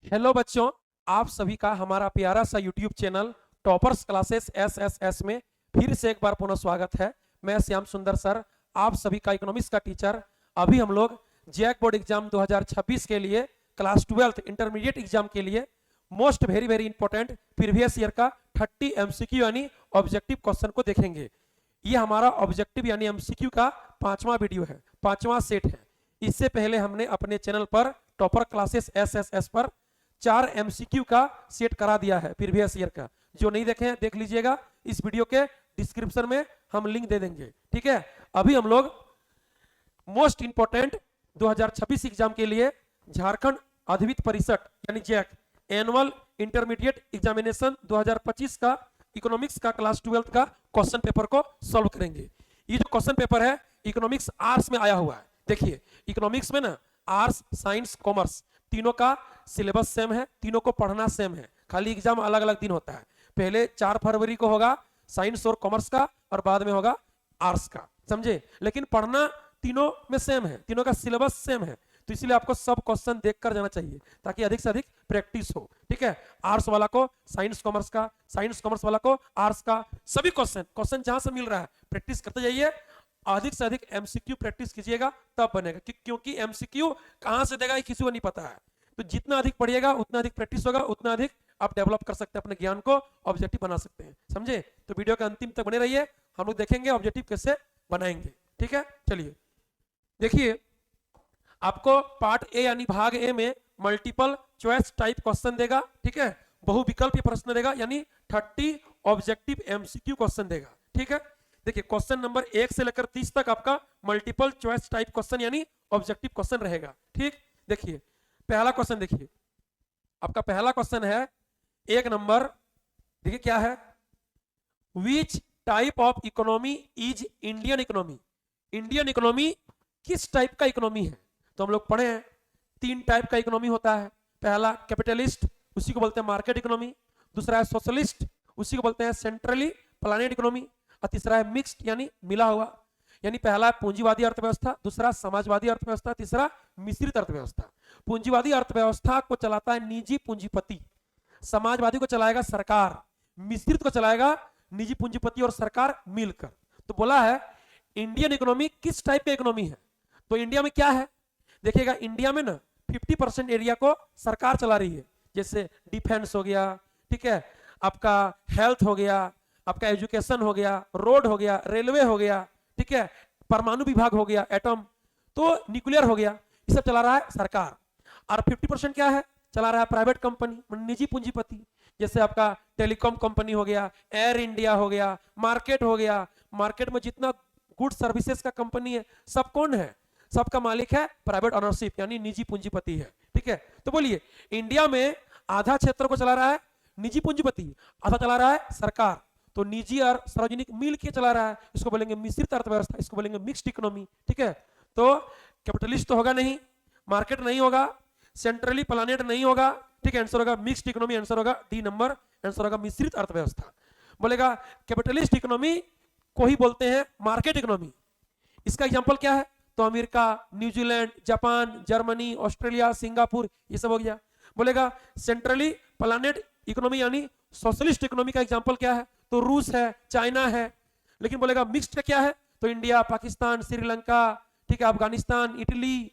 Hello बच्चों, आप सभी का हमारा प्यारा सा YouTube channel toppers classes SSS में फिर से एक बार पुनः स्वागत है। मैं श्याम सुंदर सर, आप सभी का इकोनॉमिक्स का टीचर। अभी हम लोग जैक बोर्ड एग्जाम 2026 के लिए क्लास 12 इंटरमीडिएट एग्जाम के लिए most very very important previous year का 30 एमसीक्यू यानी ऑब्जेक्टिव क्वेश्चन को देखेंगे। ये हमारा ऑब्जेक्टिव यानी एमसीक्यू का 5वां वीडियो है, 5वां सेट है। इससे पहले हमने अपने चैनल पर टॉपर क्लासेस एसएसएस पर 4 एमसीक्यू का सेट करा दिया है प्रीवियस ईयर का। जो नहीं देखे हैं देख लीजिएगा, इस वीडियो के डिस्क्रिप्शन में हम लिंक दे देंगे। ठीक है, अभी हम लोग मोस्ट इंपोर्टेंट 2026 एग्जाम के लिए झारखंड अधिविद्य परिषद यानी जैक एनुअल इंटरमीडिएट एग्जामिनेशन 2025 का इकोनॉमिक्स का क्लास 12 का क्वेश्चन पेपर को सॉल्व करेंगे। ये जो क्वेश्चन पेपर है इकोनॉमिक्स आर्ट्स में आया हुआ है। देखिए, इकोनॉमिक्स में ना आर्ट्स, साइंस, कॉमर्स तीनों का सिलेबस सेम है, तीनों को पढ़ना सेम है, खाली एग्जाम अलग अलग दिन होता है। पहले 4 फरवरी को होगा साइंस और कॉमर्स का और बाद में होगा आर्ट्स का, समझे। लेकिन पढ़ना तीनों में सेम है, तीनों का सिलेबस सेम है, तो इसलिए आपको सब क्वेश्चन देखकर जाना चाहिए ताकि अधिक से अधिक प्रैक्टिस हो। ठीक है, आर्ट्स वाला को साइंस कॉमर्स का, साइंस कॉमर्स वाला को आर्ट्स का, सभी क्वेश्चन जहां से मिल रहा है प्रैक्टिस करते जाइए। अधिक से अधिक एमसीक्यू प्रैक्टिस कीजिएगा तब बनेगा, क्योंकि एमसीक्यू कहां से देगा ये किसी को नहीं पता है। तो जितना अधिक पढ़िएगा उतना अधिक प्रैक्टिस होगा, उतना अधिक आप डेवलप कर सकते हैं, अपने ज्ञान को ऑब्जेक्टिव बना सकते हैं, समझे। तो वीडियो के अंतिम तक बने रहिए, हम लोग देखेंगे ऑब्जेक्टिव कैसे बनाएंगे। ठीक है, चलिए देखिए, आपको पार्ट ए यानी भाग ए में मल्टीपल चॉइस टाइप क्वेश्चन देगा। ठीक है, बहुविकल्पीय प्रश्न देगा यानी 30 ऑब्जेक्टिव एमसीक्यू क्वेश्चन देगा। ठीक है, देखिए क्वेश्चन नंबर 1 से लेकर 30 तक आपका मल्टीपल चॉइस टाइप क्वेश्चन यानी ऑब्जेक्टिव क्वेश्चन रहेगा। ठीक, देखिए पहला क्वेश्चन, देखिए आपका पहला क्वेश्चन है 1 नंबर। देखिए क्या है, विच type of economy is Indian economy. Indian economy किस टाइप का इकोनॉमी है। तो हम लोग पढ़े हैं 3 टाइप का इकोनॉमी होता है। पहला कैपिटलिस्ट, उसी को बोलते हैं मार्केट इकोनॉमी। दूसरा है सोशलिस्ट, उसी को बोलते हैं सेंट्रली प्लानिड इकोनॉमी। और तीसरा है मिक्स्ड यानी मिला हुआ, यानी पहला पूंजीवादी अर्थव्यवस्था, दूसरा समाजवादी अर्थव्यवस्था, तीसरा मिश्रित अर्थव्यवस्था। पूंजीवादी अर्थव्यवस्था को चलाता है निजी पूंजीपति, समाजवादी को चलाएगा सरकार, मिश्रित को चलाएगा निजी पूंजीपति और सरकार मिलकर। तो बोला है इंडियन इकोनॉमी किस टाइप का इकोनॉमी है। तो इंडिया में क्या है, देखिएगा इंडिया में ना 50% एरिया को सरकार चला रही है, जैसे डिफेंस हो गया, ठीक है, आपका हेल्थ हो गया, आपका एजुकेशन हो गया, रोड हो गया, रेलवे हो गया, ठीक है, परमाणु विभाग हो गया, एटम, तो न्यूक्लियर हो गया, ये सब चला रहा है सरकार। और 50% क्या है, चला रहा है प्राइवेट कंपनी, निजी पूंजीपति, जैसे आपका टेलीकॉम कंपनी हो गया, एयर इंडिया हो गया, मार्केट हो गया। मार्केट में जितना गुड सर्विसेज का कंपनी है सब कौन है, सबका मालिक है प्राइवेट ओनरशिप यानी निजी पूंजीपति है। ठीक है, तो बोलिए इंडिया में आधा क्षेत्र को चला रहा है निजी पूंजीपति, आधा चला रहा है सरकार। तो निजी और सार्वजनिक मिल के चला रहा है, इसको बोलेंगे मिश्रित अर्थव्यवस्था, इसको बोलेंगे मिक्स्ड इकोनॉमी। ठीक है, तो कैपिटलिस्ट तो होगा नहीं, मार्केट नहीं होगा, सेंट्रली प्लानेट नहीं होगा। ठीक है, आंसर होगा मिक्स्ड इकोनॉमी, आंसर होगा डी नंबर, आंसर होगा मिश्रित अर्थव्यवस्था। बोलेगा कैपिटलिस्ट इकोनॉमी को ही बोलते हैं मार्केट इकोनॉमी। इसका एग्जांपल क्या है, तो America, New Zealand, Japan, Germany, Australia, Singapore, ये सब हो गया। बोलेगा सेंट्रली प्लानेट इकोनॉमी यानी सोशलिस्ट इकोनॉमी का एग्जांपल क्या है, तो रूस है, चाइना है। लेकिन बोलेगा मिक्स्ड का क्या है, तो इंडिया, पाकिस्तान, श्रीलंका, ठीक है, अफगानिस्तान, इटली,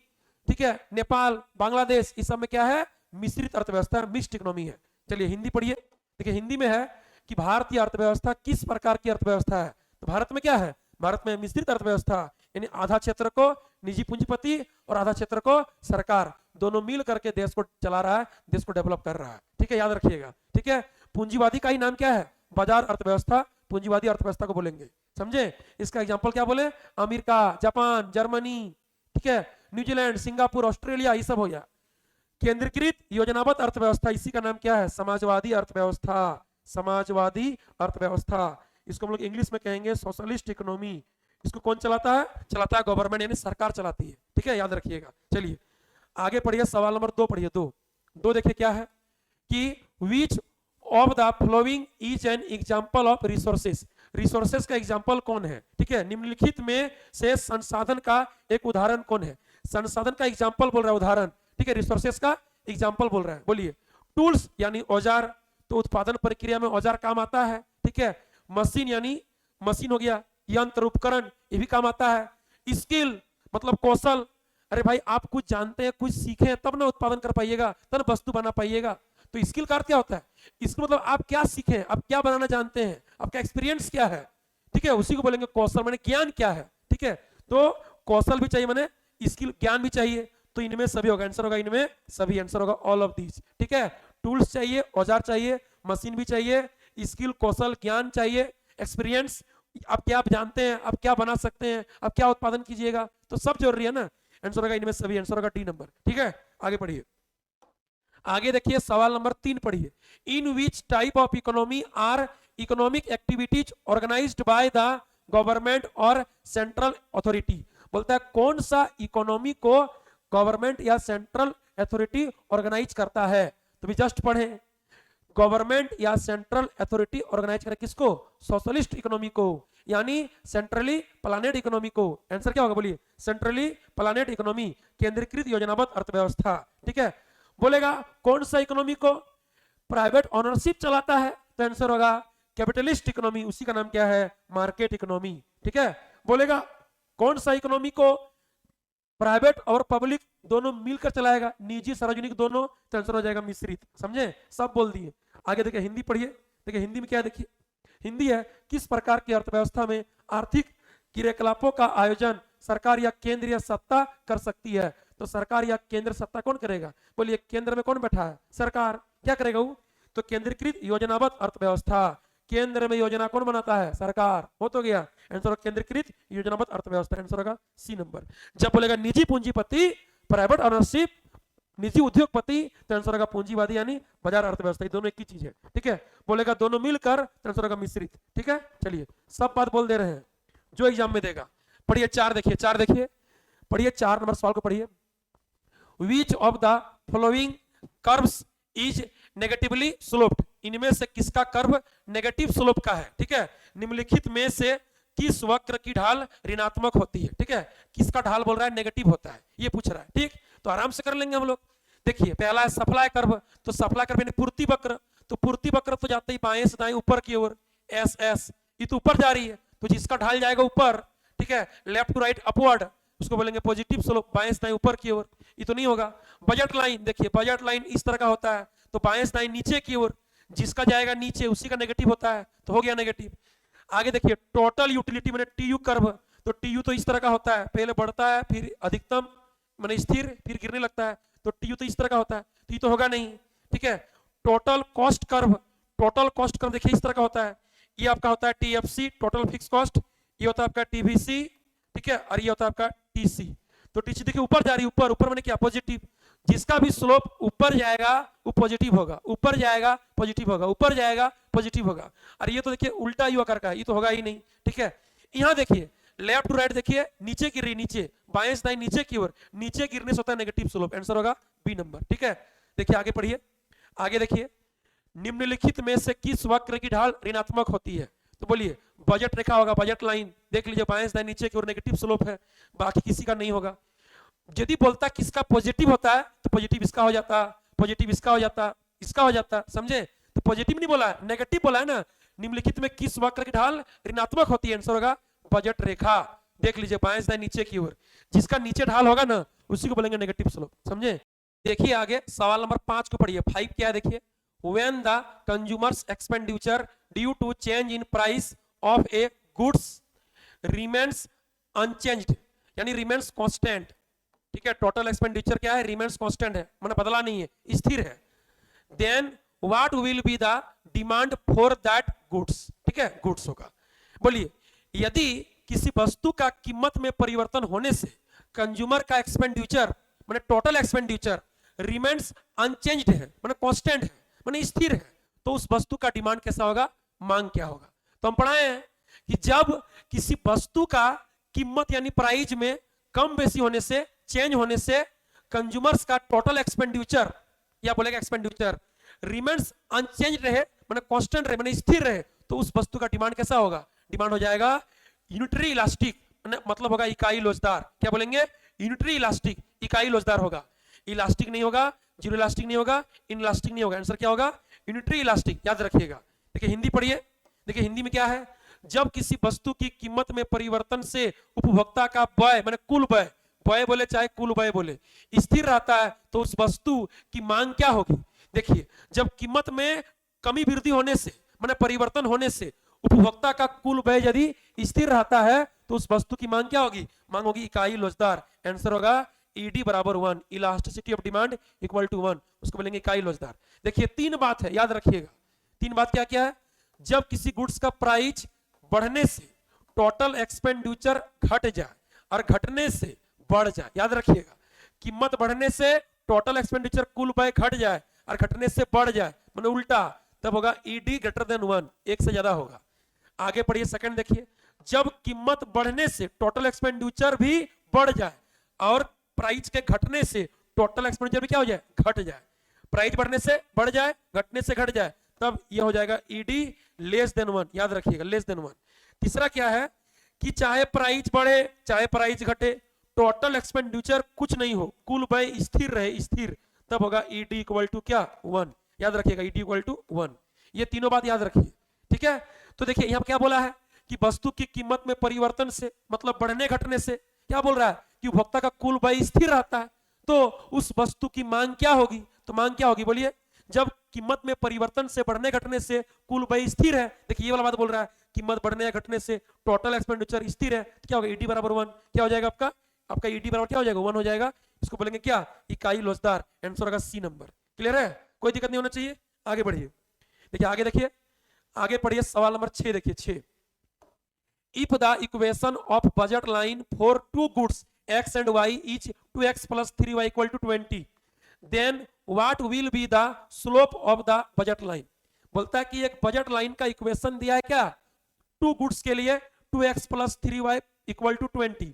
ठीक है, नेपाल, बांग्लादेश, इस सब में क्या है, मिश्रित अर्थव्यवस्था, मिक्स्ड इकोनॉमी है। चलिए हिंदी पढ़िए। देखिए हिंदी में है कि भारतीय अर्थव्यवस्था किस प्रकार की अर्थव्यवस्था है। तो भारत में क्या है, भारत में मिश्रित अर्थव्यवस्था, यानी आधा क्षेत्र को निजी पूंजीपति और आधा क्षेत्र को सरकार, दोनों मिल करके देश को चला रहा है, देश को डेवलप कर रहा है। ठीक है, याद रखिएगा। ठीक है, पूंजीवादी का ही नाम क्या है, बाजार अर्थव्यवस्था, पूंजीवादी अर्थव्यवस्था को बोलेंगे, समझे। इसका एग्जांपल क्या बोले, अमेरिका, जापान, जर्मनी, ठीक है, न्यूजीलैंड, सिंगापुर, ऑस्ट्रेलिया, ये सब हो गया। केंद्रीकृत योजनाबद्ध अर्थव्यवस्था, इसी का नाम क्या है, समाजवादी अर्थव्यवस्था, समाजवादी अर्थव्यवस्था। इसको हम लोग इंग्लिश में कहेंगे सोशलिस्ट इकोनॉमी। इसको कौन चलाता है, चलाता है गवर्नमेंट यानी सरकार चलाती है। ठीक है, याद रखिएगा। चलिए आगे पढ़िए, सवाल नंबर 2 पढ़िए। दो देखिए क्या है कि which of the following is an example of resources. Resources का एग्जांपल कौन है, ठीक है, निम्नलिखित में से संसाधन का एक उदाहरण कौन है। संसाधन का एग्जांपल बोल रहा है, उदाहरण, ठीक है, रिसोर्सेस का एग्जांपल बोल रहा है। बोलिए टूल्स यानी औजार, तो उत्पादन प्रक्रिया में औजार काम आता है, ठीक है। मशीन यानी मशीन हो गया, यंत्र उपकरण ये भी काम आता है। स्किल मतलब कौशल, अरे भाई आप कुछ जानते हैं कुछ सीखे हैं तब ना उत्पादन कर पाइएगा, तब ना वस्तु बना पाइएगा। तो स्किल का अर्थ क्या होता है, इसका मतलब आप क्या सीखे हैं, आप क्या बनाना जानते हैं, आपका एक्सपीरियंस क्या है, ठीक है, उसी को बोलेंगे कौशल, माने ज्ञान क्या है, ठीक है। तो कौशल भी चाहिए, माने स्किल ज्ञान भी चाहिए, तो इनमें सभी होगा, आंसर होगा इनमें सभी, आंसर होगा ऑल ऑफ दीज, ठीक है। टूल्स चाहिए, औजार चाहिए, मशीन भी चाहिए, स्किल कौशल ज्ञान चाहिए, एक्सपीरियंस आप क्या आप जानते हैं, आप क्या बना सकते हैं, आप क्या उत्पादन कीजिएगा, तो सब जरूरी है ना, आंसर होगा इनमें सभी, आंसर होगा डी नंबर, ठीक है। आगे पढ़िए, आगे देखिए सवाल नंबर 3 पढ़िए। In which type of economy are economic activities organised by the government और सेंट्रल अथॉरिटी, बोलता है कौन सा इकोनॉमी को गवर्नमेंट या सेंट्रल अथॉरिटी ऑर्गेनाइज करता है, तो भी जस्ट पढ़े, गवर्नमेंट या सेंट्रल अथॉरिटी ऑर्गेनाइज करे किसको, सोशलिस्ट इकोनॉमी को, यानी सेंट्रली प्लानेड इकोनॉमी को, आंसर क्या होगा बोलिए, सेंट्रली प्लानेड इकोनॉमी, केंद्रीकृत योजनाबद्ध अर्थव्यवस्था, ठीक है। बोलेगा कौन सा इकोनॉमी को प्राइवेट ओनरशिप चलाता है, तो आंसर होगा कैपिटलिस्ट इकोनॉमी, उसी का नाम क्या है, मार्केट इकोनॉमी, ठीक है। बोलेगा कौन सा इकोनॉमी को प्राइवेट और पब्लिक दोनों मिलकर चलाएगा, निजी सार्वजनिक दोनों, तो आंसर हो जाएगा मिश्रित, समझे, सब बोल दिए। आगे देखिए हिंदी पढ़िए, देखिए हिंदी में क्या है, देखिए हिंदी है, किस प्रकार की अर्थव्यवस्था में आर्थिक क्रियाकलापों का आयोजन सरकार या केंद्रीय सत्ता कर सकती है, तो सरकार या केंद्र सत्ता कौन करेगा, बोलिए केंद्र में कौन बैठा है, सरकार, क्या करेगा वो, तो केंद्रीकृत योजनाबद्ध अर्थव्यवस्था, केंद्र में योजना कौन बनाता है, सरकार, हो तो गया, आंसर होगा केंद्रीकृत योजनाबद्ध अर्थव्यवस्था, आंसर होगा सी नंबर। जब बोलेगा निजी पूंजीपति, प्राइवेट ओनरशिप, निजी उद्योगपति, तो आंसर होगा पूंजीवादी यानी बाजार अर्थव्यवस्था, ये दोनों एक ही चीज है, ठीक है। बोलेगा दोनों मिलकर, तो आंसर होगा मिश्रित, ठीक है। चलिए सब बात बोल दे रहे हैं जो एग्जाम में देगा। पढ़िए चार देखिए, चार देखिए, पढ़िए 4 नंबर सवाल को पढ़िए। Which of the following curves is negatively sloped, इनमें से किसका कर्व नेगेटिव स्लोप का है, ठीक है। निम्नलिखित में से किस वक्र की ढाल ऋणात्मक होती है, ठीक है, किसका ढाल बोल रहा है नेगेटिव होता है, ये पूछ रहा है, ठीक, तो आराम से कर लेंगे हम लोग। देखिए पहला है सप्लाई कर्व, तो सप्लाई कर्व यानी पूर्ति वक्र, तो पूर्ति वक्र तो जाते ही बाएं से दाएं ऊपर की ओर, एस एस, ये तो ऊपर जा रही है, तो जिसका ढाल जाएगा ऊपर, ठीक है, लेफ्ट टू राइट अपवर्ड, उसको बोलेंगे पॉजिटिव स्लोप, बाएं से दाएं ऊपर की ओर, ये तो नहीं होगा। बजट लाइन, देखिए बजट लाइन इस तरह का होता है, तो बाएं से दाएं नीचे की ओर, जिसका जाएगा नीचे उसी का नेगेटिव होता है, तो हो गया नेगेटिव। आगे देखिए टोटल यूटिलिटी मैंने टीयू कर्व, तो टीयू तो इस तरह का होता है, पहले बढ़ता है फिर अधिकतम मैंने स्थिर फिर गिरने लगता है, तो टीयू तो इस तरह का होता है, तो ये तो होगा नहीं, ठीक है। Total cost curve, total cost curve देखिए इस तरह का होता है, ये आपका होता है टीएफसी टोटल फिक्स कॉस्ट, ये होता है आपका टीवीसी, ठीक है, और ये होता है आपका टीसी। तो टीसी देखिए ऊपर जा रही है, ऊपर ऊपर मैंने क्या पॉजिटिव, जिसका भी स्लोप ऊपर जाएगा वो पॉजिटिव होगा, ऊपर जाएगा पॉजिटिव होगा, ऊपर जाएगा पॉजिटिव होगा। और ये तो देखिए उल्टा यू आकार का है, ये तो होगा ही नहीं, ठीक है। यहाँ देखिए लेफ्ट टू राइट देखिए, नीचे गिर रही, नीचे बाएं से दाएं नीचे की ओर, नीचे गिरने से होता है नेगेटिव स्लोप, आंसर होगा बी नंबर, ठीक है। देखिए आगे पढ़िए, आगे देखिए निम्नलिखित में से किस वक्र की ढाल ऋणात्मक होती है, तो बोलिए बजट रेखा होगा, बजट लाइन देख लीजिए बाएं से दाएं नीचे की ओर नेगेटिव स्लोप है, बाकी किसी का नहीं होगा। यदि बोलता किसका पॉजिटिव होता है, तो पॉजिटिव इसका हो जाता, पॉजिटिव इसका हो जाता, इसका हो जाता, समझे, तो पॉजिटिव नहीं बोला है, नेगेटिव बोला है ना। निम्नलिखित में किस वक्र की ढाल ऋणात्मक होती है, आंसर होगा बजट रेखा, देख लीजिए बाएं से दाएं नीचे की ओर, जिसका नीचे ढाल होगा ना उसी को बोलेंगे नेगेटिव स्लोप, समझे। देखिए आगे सवाल नंबर 5 को पढ़िए, 5 क्या है देखिए, when the consumers expenditure due to change in price of a goods remains unchanged, यानी remains constant, ठीक है, टोटल एक्सपेंडिचर क्या है, रिमेन्स कांस्टेंट है, मतलब बदला नहीं है, स्थिर है, then what will be the demand for that goods, ठीक है, गुड्स होगा। बोलिए यदि किसी वस्तु का कीमत में परिवर्तन होने से कंज्यूमर का एक्सपेंडिचर माने टोटल एक्सपेंडिचर रिमेन्स अनचेंज्ड है, माने कांस्टेंट है, माने स्थिर है, तो उस वस्तु का डिमांड कैसा होगा, मांग क्या होगा। तो हम पढ़ाए हैं कि जब किसी वस्तु का कीमत यानी प्राइस में कम बेसी होने से, चेंज होने से कंज्यूमर्स का टोटल एक्सपेंडिचर या बोलेगा एक्सपेंडिचर रिमेन्स अनचेंज रहे, माने कांस्टेंट रहे, माने स्थिर रहे, तो उस वस्तु का डिमांड कैसा होगा, डिमांड हो जाएगा यूनिटरी इलास्टिक, मतलब होगा इकाई लोचदार, क्या बोलेंगे यूनिटरी इलास्टिक, इकाई लोचदार होगा, इलास्टिक नहीं होगा, जीरो इलास्टिक नहीं होगा, इन इलास्टिक नहीं होगा, आंसर क्या होगा, यूनिटरी इलास्टिक, याद रखिएगा। देखिए हिंदी पढ़िए, देखिए हिंदी में क्या है, जब किसी वस्तु की कीमत में परिवर्तन से उपभोक्ता का व्यय माने कुल व्यय, व्यय बोले चाहे कुल व्यय बोले, स्थिर रहता है तो उस वस्तु की मांग क्या होगी। देखिए जब कीमत में कमी वृद्धि होने से माने परिवर्तन होने से उपभोक्ता का कुल व्यय यदि स्थिर रहता है तो उस वस्तु की मांग क्या होगी, मांग होगी इकाई लोचदार, आंसर होगा ईडी बराबर 1, elasticity of demand equal to 1, उसको बोलेंगे इकाई लोचदार। देखिए तीन बात है, याद रखिएगा, तीन बात क्या क्या है, जब किसी गुड्स का प्राइस बढ़ने से टोटल एक्सपेंडिचर घट जाए और घटने से बढ़ जाए, याद रखिएगा, कीमत बढ़ने से टोटल एक्सपेंडिचर कुल व्यय घट जाए और घटने से बढ़ जाए मतलब उल्टा, तब होगा ईडी ग्रेटर देन 1, एक से ज्यादा होगा। आगे पढ़िए सेकंड देखिए, जब कीमत बढ़ने से टोटल एक्सपेंडिचर भी बढ़ जाए और प्राइस के घटने से टोटल एक्सपेंडिचर भी क्या हो जाए, घट जाए, प्राइस बढ़ने से बढ़ जाए घटने से घट जाए, तब ये हो जाएगा ईडी लेस देन 1, याद रखिएगा लेस देन 1। तीसरा क्या है कि चाहे प्राइस बढ़े चाहे प्राइस घटे टोटल एक्सपेंडिचर कुछ नहीं हो, कुल व्यय स्थिर रहे, स्थिर, तब होगा ईडी इक्वल टू क्या 1, याद रखिएगा ईडी इक्वल टू 1। ये तीनों बात याद रखिए, ठीक है। तो देखिए यहां क्या बोला है कि वस्तु की कीमत में परिवर्तन से मतलब बढ़ने घटने से क्या बोल रहा है कि उपभोक्ता का कुल व्यय स्थिर रहता है तो उस वस्तु की मांग क्या होगी, तो मांग क्या होगी बोलिए, जब कीमत में परिवर्तन से बढ़ने घटने से कुल व्यय स्थिर है, देखिए ये वाला बात बोल रहा है, कीमत बढ़ने या घटने से टोटल एक्सपेंडिचर स्थिर है, तो क्या होगा ईडी बराबर 1, क्या हो जाएगा आपका, आपका ईडी बराबर क्या हो जाएगा 1 हो जाएगा, इसको बोलेंगे क्या, इकाई लोचदार, आंसर होगा सी नंबर। क्लियर है, कोई दिक्कत नहीं होना चाहिए। आगे बढ़िए, देखिए आगे देखिए, आगे पढ़िए सवाल नंबर 6 देखिए 6, if the equation of budget line for two goods x and y each 2x plus 3y equal to 20 then what will be the slope of the budget line। बोलता है कि एक बजट लाइन का equation दिया है क्या, to goods के लिए 2x plus 3y equal to 20,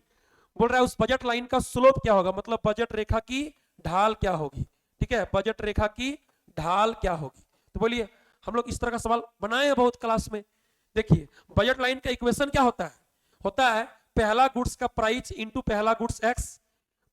बोल रहा है उस बजट लाइन का स्लोप क्या होगा, मतलब बजट रेखा की ढाल क्या होगी, ठीक है, बजट रेखा की ढाल क्या होगी। तो बोलिए हम लोग इस तरह का सवाल बनाए हैं बहुत क्लास में। देखिए बजट लाइन का इक्वेशन क्या होता है पहला गुड्स का प्राइस इंटू पहला गुड्स एक्स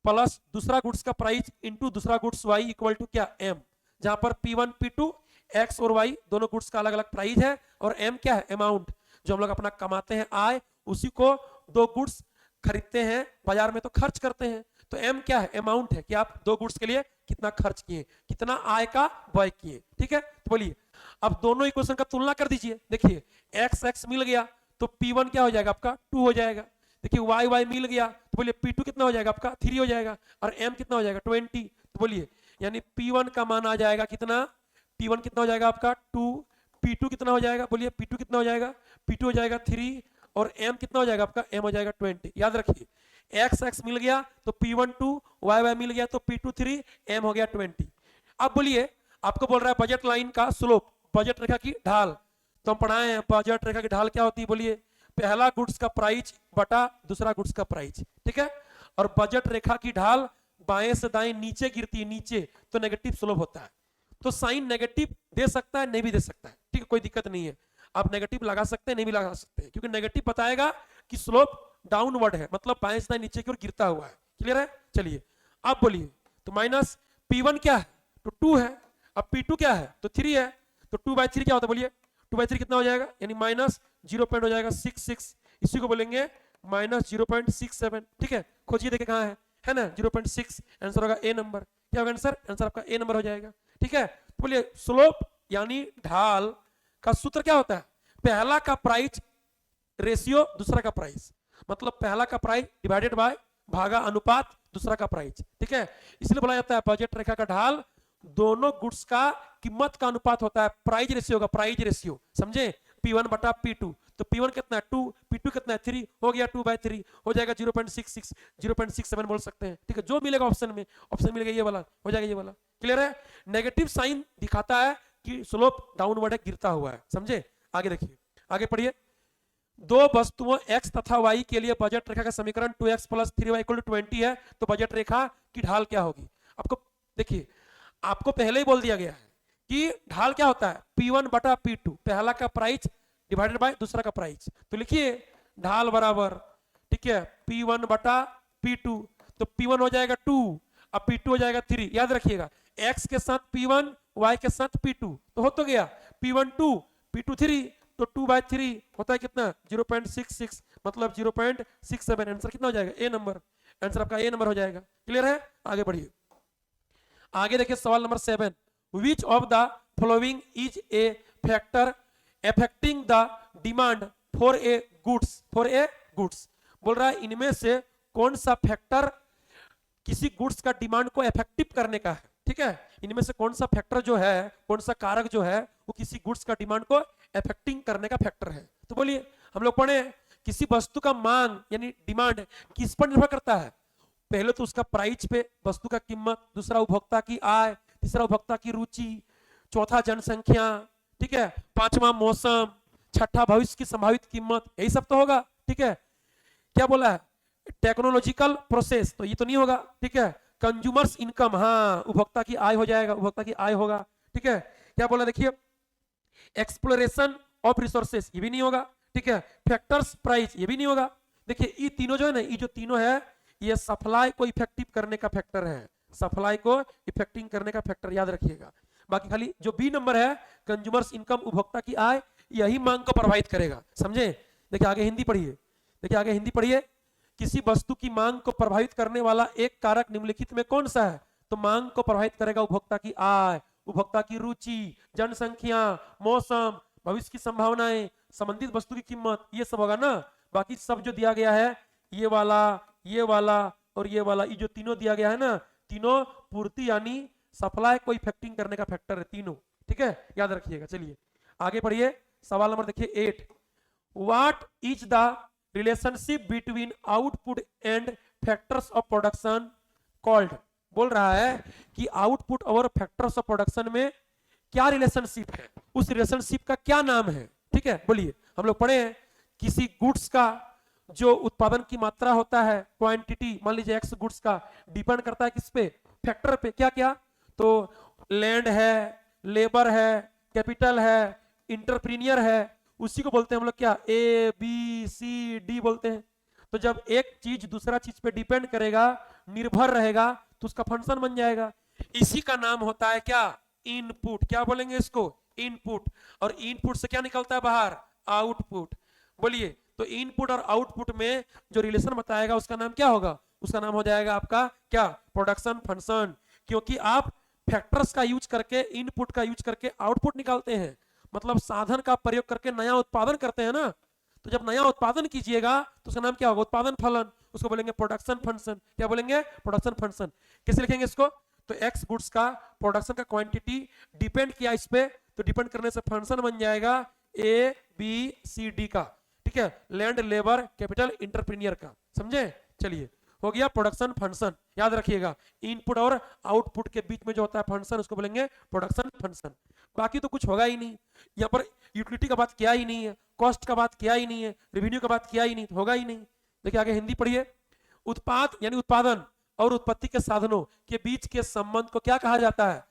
प्लस दूसरा गुड्स का प्राइस इंटू दूसरा गुड्स वाई इक्वल टू क्या एम, जहां पर P1 P2 एक्स और वाई दोनों गुड्स का अलग अलग प्राइस है और एम क्या है, अमाउंट जो हम लोग अपना कमाते हैं आय, उसी को दो गुड्स खरीदते हैं बाजार में तो खर्च करते हैं, तो एम क्या है, अमाउंट है कि आप दो गुड्स के लिए कितना खर्च किए, कितना आय का व्यय किए, ठीक है। तो बोलिए अब दोनों इक्वेशन का तुलना कर दीजिए, देखिए एक्स एक्स मिल गया तो P1 क्या हो जाएगा आपका 2 हो जाएगा, देखिए वाई वाई मिल गया तो बोलिए P2 कितना हो जाएगा आपका 3 हो जाएगा और M कितना हो जाएगा 20, तो बोलिए यानी P1 का मान आ जाएगा कितना, P1 कितना हो जाएगा आपका 2, P2 कितना हो जाएगा, बोलिए P2 कितना हो जाएगा, P2 हो जाएगा 3 और M कितना हो जाएगा आपका, M हो जाएगा 20। याद रखिए एक्स एक्स मिल गया तो P1 2, वाई वाई मिल गया तो P2 3, M हो गया 20। अब बोलिए आपको बोल रहा है बजट लाइन का स्लोप, बजट रेखा की ढाल, तो हम पढ़ाए हैं बजट रेखा की ढाल क्या होती है, बोलिए पहला गुड्स का प्राइस बटा दूसरा गुड्स का प्राइस, ठीक है, और बजट रेखा की ढाल बाएं से दाएं नीचे गिरती है नीचे तो नेगेटिव स्लोप होता है, तो साइन नेगेटिव दे सकता है नहीं भी दे सकता है, ठीक है कोई दिक्कत नहीं है, आप नेगेटिव लगा सकते हैं नहीं भी लगा सकते हैं, क्योंकि नेगेटिव बताएगा कि स्लोप डाउनवर्ड है, मतलब बाएं से दाएं नीचे की ओर गिरता हुआ है। क्लियर है, चलिए अब बोलिए, तो माइनस P1 क्या है तो 2 है, अब P2 क्या है तो 3 है, तो 2/3 क्या होता है बोलिए, 2/3 कितना हो जाएगा, यानी माइनस 0 पॉइंट हो जाएगा 66, इसी को बोलेंगे माइनस 0.67, ठीक है, खोजिए देखे कहाँ है ना 0.6, आंसर होगा ए नंबर, क्या होगा आंसर, आंसर आपका ए नंबर हो जाएगा, ठीक है। तो बोलिए स्लोप यानी ढाल का सूत्र क्या होता है, पहला का प्राइस रेशियो दूसरा का प्राइस, मतलब पहला का प्राइस डिवाइडेड बाय भागा अनुपात दूसरा का प्राइस, ठीक है, इसलिए बोला जाता है बजट रेखा का ढाल दोनों गुड्स का कीमत का अनुपात होता है, प्राइस रेशियो का, प्राइस रेशियो समझे, P1 बटा P2, तो P1 कितना है 2, P2 कितना है 3, हो गया 2/3 हो जाएगा 0.66, 0.67 बोल सकते हैं, ठीक है, जो मिलेगा ऑप्शन में, ऑप्शन मिलेगा ये वाला हो जाएगा ये वाला। क्लियर है, नेगेटिव साइन दिखाता है कि स्लोप डाउनवर्ड है, गिरता हुआ है, समझे। आगे देखिए, आगे पढ़िए, दो वस्तुओं x तथा y के लिए बजट रेखा का समीकरण 2x plus 3y equal to 20 है, तो बजट रेखा की ढाल क्या होगी। आपको देखिए आपको पहले ही बोल दिया गया है कि ढाल क्या होता है P1 बटा P2, पहला का प्राइस डिवाइडेड बाय दूसरा का प्राइस, तो लिखिए ढाल बराबर, ठीक है, P1 बटा P2, तो P1 हो जाएगा 2 अब P2 हो जाएगा 3, याद रखिएगा x के साथ p1 y के साथ p2 तो हो तो गया p1 2 p2 3 तो 2/3 होता है कितना 0.66 मतलब 0.67 आंसर कितना हो जाएगा ए नंबर आंसर आपका ए नंबर हो जाएगा क्लियर है आगे बढ़िए आगे देखिए सवाल number 7 which of the following is A factor affecting the demand for a goods बोल रहा है इनमें से कौन सा फैक्टर किसी गुड्स का डिमांड को इफेक्टिव करने का है ठीक है इनमें से कौन सा फैक्टर जो है कौन सा कारक जो है वो किसी गुड्स का डिमांड को इफेक्टिंग करने का फैक्टर है तो बोलिए हम लोग पढ़े किसी वस्तु का मांग यानी डिमांड किस पर निर्भर करता है पहले तो उसका प्राइस पे वस्तु का कीमत दूसरा उपभोक्ता की आय तीसरा उपभोक्ता की रुचि चौथा जनसंख्या ठीक है पांचवा मौसम छठा भविष्य की संभावित कीमत यही सब तो होगा ठीक है क्या बोला है टेक्नोलॉजिकल प्रोसेस तो ये तो नहीं होगा ठीक है कंज्यूमर्स इनकम हाँ उपभोक्ता की आय हो जाएगा उपभोक्ता की आय होगा ठीक है क्या बोला देखिए एक्सप्लोरेशन ऑफ रिसोर्सेस ये भी नहीं होगा ठीक है फैक्टर्स प्राइस ये भी नहीं होगा देखिए ये तीनों जो है ना ये जो तीनों है ये सप्लाई को इफेक्टिव करने का फैक्टर है सप्लाई को इफेक्टिंग करने का फैक्टर याद रखिएगा बाकी खाली जो बी नंबर है कंज्यूमर्स इनकम उपभोक्ता की आय यही मांग को प्रभावित करेगा समझे देखिए आगे हिंदी पढ़िए किसी वस्तु की मांग को प्रभावित करने वाला एक कारक निम्नलिखित में कौन सा है तो मांग को प्रभावित करेगा उपभोक्ता की आय उपभोक्ता की रुचि जनसंख्या मौसम भविष्य की संभावनाएं संबंधित वस्तु की कीमत ये सब होगा ना बाकी सब जो दिया गया है ये वाला और ये वाला ये जो तीनों दिया गया है ना तीनों पूर्ति यानी सप्लाई को इफेक्टिंग करने का फैक्टर है तीनों ठीक है याद रखिएगा चलिए आगे पढ़िए सवाल नंबर देखिए 8 what is the relationship between output and factors of production called बोल रहा है कि आउटपुट और फैक्टर्स ऑफ प्रोडक्शन में क्या रिलेशनशिप है उस रिलेशनशिप का क्या नाम है ठीक है बोलिए हम लोग पढ़े हैं किसी गुड्स का जो उत्पादन की मात्रा होता है क्वांटिटी मान लीजिए एक्स गुड्स का डिपेंड करता है किस पे फैक्टर पे क्या क्या तो लैंड है लेबर है कैपिटल है इंटरप्रीनियर है उसी को बोलते हैं हम लोग क्या ए बी सी डी बोलते हैं तो जब एक चीज दूसरा चीज पे डिपेंड करेगा निर्भर रहेगा तो उसका फंक्शन बन जाएगा इसी का नाम होता है क्या इनपुट क्या बोलेंगे इसको इनपुट और इनपुट से क्या निकलता है बाहर आउटपुट बोलिए तो इनपुट और आउटपुट में जो रिलेशन बताएगा उसका नाम क्या होगा उसका नाम हो जाएगा आपका क्या प्रोडक्शन फंक्शन क्योंकि आप फैक्टर्स का यूज करके इनपुट का यूज करके आउटपुट निकालते हैं मतलब साधन का प्रयोग करके नया उत्पादन करते हैं ना तो जब नया उत्पादन कीजिएगा तो उसका नाम क्या होगा उत्पादन फलन उसको बोलेंगे प्रोडक्शन फंक्शन क्या बोलेंगे प्रोडक्शन फंक्शन कैसे लिखेंगे इसको तो एक्स गुड्स का प्रोडक्शन का क्वांटिटी डिपेंड किया इस पे तो डिपेंड करने से फंक्शन बन जाएगा ए बी सी डी का ठीक है लैंड लेबर कैपिटल इंटरप्रीनियर का समझे चलिए हो गया प्रोडक्शन फंक्शन याद रखिएगा इनपुट और आउटपुट के बीच में जो होता है फंक्शन उसको बोलेंगे प्रोडक्शन फंक्शन बाकी तो कुछ होगा ही नहीं यहाँ पर यूटिलिटी का बात किया ही नहीं है कॉस्ट का बात किया ही नहीं है रेवेन्यू का बात किया ही नहीं तो होगा ही नहीं देखिए आगे हिंदी पढ़िए उत्पाद यानी उत्पादन और उत्पत्ति के साधनों के बीच के संबंध को क्या कहा जाता है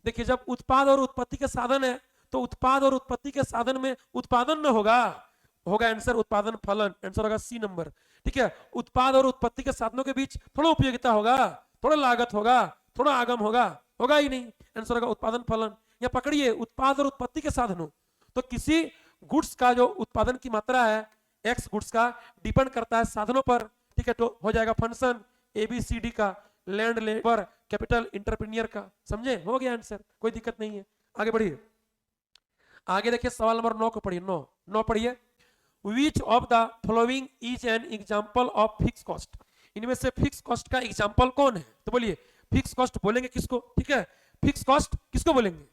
देखिए जब उत्पाद और उत्पत्ति के साधन है तो उत्पाद और उत्पत्ति के साधन में उत्पादन न होगा आंसर उत्पादन फलन आंसर होगा सी नंबर ठीक है उत्पाद और उत्पत्ति के साधनों के बीच थोड़ा उपयोगिता होगा थोड़ा लागत होगा थोड़ा आगम होगा ही नहीं आंसर होगा उत्पादन फलन या पकड़िए उत्पाद और उत्पत्ति के साधनों तो किसी गुड्स का जो उत्पादन की मात्रा है एक्स गुड्स का डिपेंड करता है साधनों पर ठीक है तो हो जाएगा फंक्शन एबीसीडी का लैंड लेबर कैपिटल इंटरप्रीनियर का समझे हो गया आंसर कोई दिक्कत नहीं है आगे बढ़िए आगे देखिए सवाल नंबर 9 को पढ़िए 9 पढ़िए Which of the following is an example of fixed cost? इनमें से फिक्स कॉस्ट का एग्जांपल कौन है तो बोलिए फिक्स कॉस्ट बोलेंगे किसको ठीक है फिक्स कॉस्ट किसको बोलेंगे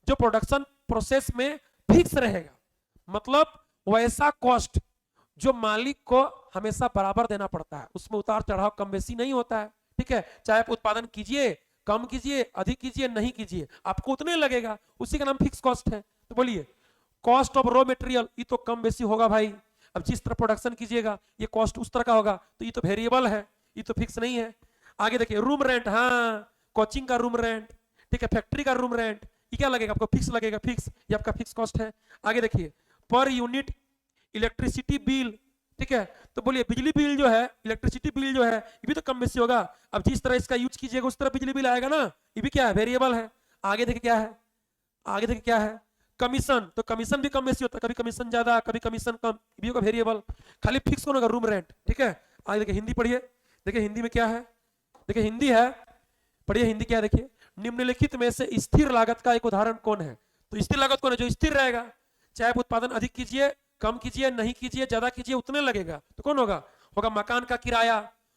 जो प्रोडक्शन प्रोसेस में फिक्स रहेगा मतलब वैसा कॉस्ट जो मालिक को हमेशा बराबर देना पड़ता है उसमें उतार चढ़ाव कम बेसी नहीं होता है ठीक है चाहे आप उत्पादन कीजिए कम कीजिए अधिक कीजिए नहीं कीजिए आपको उतने लगेगा उसी का नाम फिक्स कॉस्ट है तो बोलिए कॉस्ट ऑफ रॉ मटेरियल ये तो कम बेसी होगा भाई अब जिस तरह प्रोडक्शन कीजिएगा ये कॉस्ट उस तरह का होगा तो ये तो वेरिएबल है ये तो फिक्स नहीं है आगे देखिए रूम रेंट हाँ कोचिंग का रूम रेंट ठीक है फैक्ट्री का रूम रेंट ये क्या लगेगा आपको फिक्स लगेगा फिक्स ये आपका फिक्स कॉस्ट है आगे देखिए पर यूनिट इलेक्ट्रिसिटी बिल ठीक है। तो बोलिए बिजली बिल जो है, इलेक्ट्रिसिटी बिल जो है, ये भी तो कम बेसी होगा। अब जिस तरह इसका यूज कीजिएगा उस तरह बिजली बिल आएगा ना। ये भी क्या है, वेरिएबल है। आगे देखिए क्या है, आगे देखिए क्या है, कमीशन। तो कमीशन भी कम बेसी होता है, कभी कमीशन ज्यादा कभी कमीशन कम, ये भी होगा वेरिएबल। खाली फिक्स कौन होगा, रूम रेंट। ठीक है। आगे देखिए हिंदी पढ़िए, देखिए हिंदी में क्या है, देखिए हिंदी है, पढ़िए हिंदी क्या है, देखिए निम्नलिखित में से स्थिर लागत का एक उदाहरण कौन है। तो स्थिर लागत कौन है, जो स्थिर रहेगा, चाहे आप उत्पादन अधिक कीजिए कम कीजिए नहीं कीजिए ज्यादा कीजिए उतने लगेगा। तो कौन होगा, होगा मकान का किराया,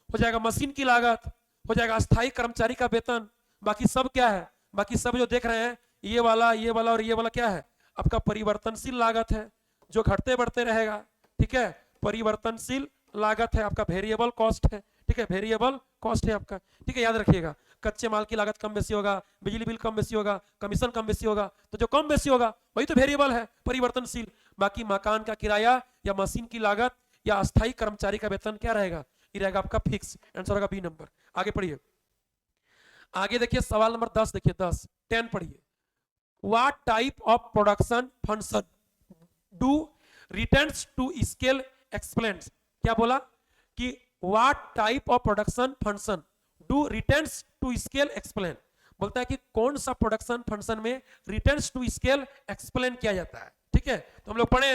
हो जाएगा मशीन की लागत, हो जाएगा अस्थायी कर्मचारी का वेतन। बाकी सब क्या है, बाकी सब जो देख रहे हैं ये वाला और ये वाला क्या है, आपका परिवर्तनशील लागत है, जो घटते बढ़ते रहेगा। ठीक है, परिवर्तनशील लागत है आपका, वेरिएबल कॉस्ट है। ठीक है, वेरिएबल कॉस्ट है आपका। ठीक है, याद रखिएगा कच्चे माल की लागत कम बेसी होगा, बिजली बिल कम बेसी होगा, कमीशन कम बेसी होगा। तो जो कम बेसी होगा वही तो वेरिएबल है, परिवर्तनशील। बाकी मकान का किराया या मशीन की लागत या अस्थायी कर्मचारी का वेतन क्या रहेगा, ये रहेगा आपका फिक्स। आंसर होगा बी नंबर। आगे पढ़िए, आगे देखिए सवाल नंबर 10, देखिए 10 10 पढ़िए। What type of production function do returns to scale explains. क्या बोला कि what type of production function do returns to scale explain. बोलता है कि कौन सा प्रोडक्शन फंक्शन में रिटर्न्स टू स्केल एक्सप्लेन किया जाता है। ठीक है, तो हम लोग पढ़े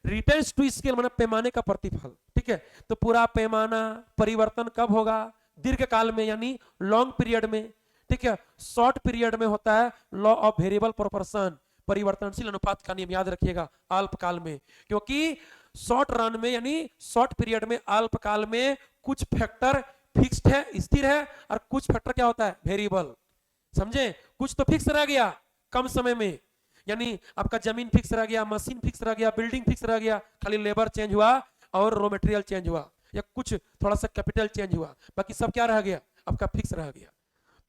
रिटर्न्स टू स्केल मतलब पैमाने का प्रतिफल। ठीक है, तो पूरा पैमाना परिवर्तन कब होगा, दीर्घकाल में यानी लॉन्ग पीरियड में। ठीक है, शॉर्ट पीरियड में होता है लॉ ऑफ वेरिएबल प्रोपोर्शन, परिवर्तनशील अनुपात का नियम, याद रखिएगा अल्पकाल में। क्योंकि शॉर्ट रन में यानी शॉर्ट पीरियड में अल्पकाल में कुछ फैक्टर फिक्स्ड है, स्थिर है, और कुछ फैक्टर क्या होता है, वेरिएबल। समझे, कुछ तो फिक्स रह गया कम समय में, यानी आपका जमीन फिक्स रह गया, मशीन फिक्स रह गया, बिल्डिंग फिक्स रह गया, खाली लेबर चेंज हुआ और रॉ मटेरियल चेंज हुआ या कुछ थोड़ा सा कैपिटल चेंज हुआ, बाकी सब क्या रह गया, आपका फिक्स रह गया।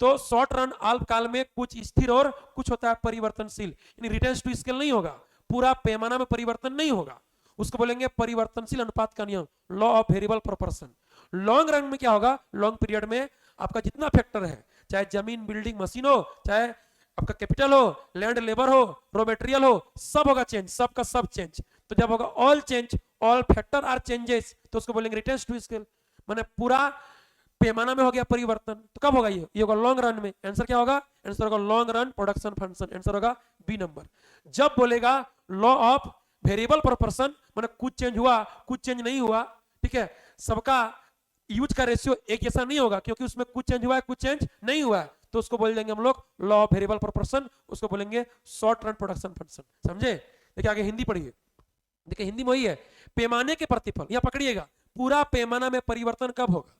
तो शॉर्ट रन अल्पकाल में कुछ स्थिर और कुछ होता है परिवर्तनशील, यानी रिटर्न्स टू स्केल नहीं होगा, पूरा पैमाना में परिवर्तन नहीं होगा, उसको बोलेंगे परिवर्तनशील अनुपात का नियम, law of variable proportion. Long run में क्या होगा, लॉन्ग पीरियड में आपका जितना फैक्टर है, चाहे जमीन बिल्डिंग मशीन हो, चाहे आपका कैपिटल हो, लैंड लेबर हो, रॉ मटेरियल हो, सब होगा चेंज, सब का सब चेंज। तो जब होगा all change, all factor are changes, तो उसको बोलेंगे रिटर्न्स टू स्केल, माने पूरा पैमाना में हो गया परिवर्तन। तो कब होगा ये होगा लॉन्ग रन में। आंसर क्या होगा, आंसर होगा long run production function, answer होगा बी नंबर। जब बोलेगा लॉ ऑफ वेरिएबल प्रोपोर्शन, माने कुछ चेंज हुआ कुछ चेंज नहीं हुआ, ठीक है, सबका यूज का रेशियो एक जैसा नहीं होगा, क्योंकि उसमें कुछ चेंज हुआ है कुछ चेंज नहीं हुआ है, तो उसको बोल देंगे हम लोग लॉ ऑफ वेरिएबल प्रोपोर्शन, उसको बोलेंगे शॉर्ट रन प्रोडक्शन फंक्शन। समझे। देखिए आगे हिंदी पढ़िए, देखिए हिंदी में वही है, पैमाने के प्रतिफल, यहां पकड़िएगा, पूरा पैमाना में परिवर्तन कब होगा,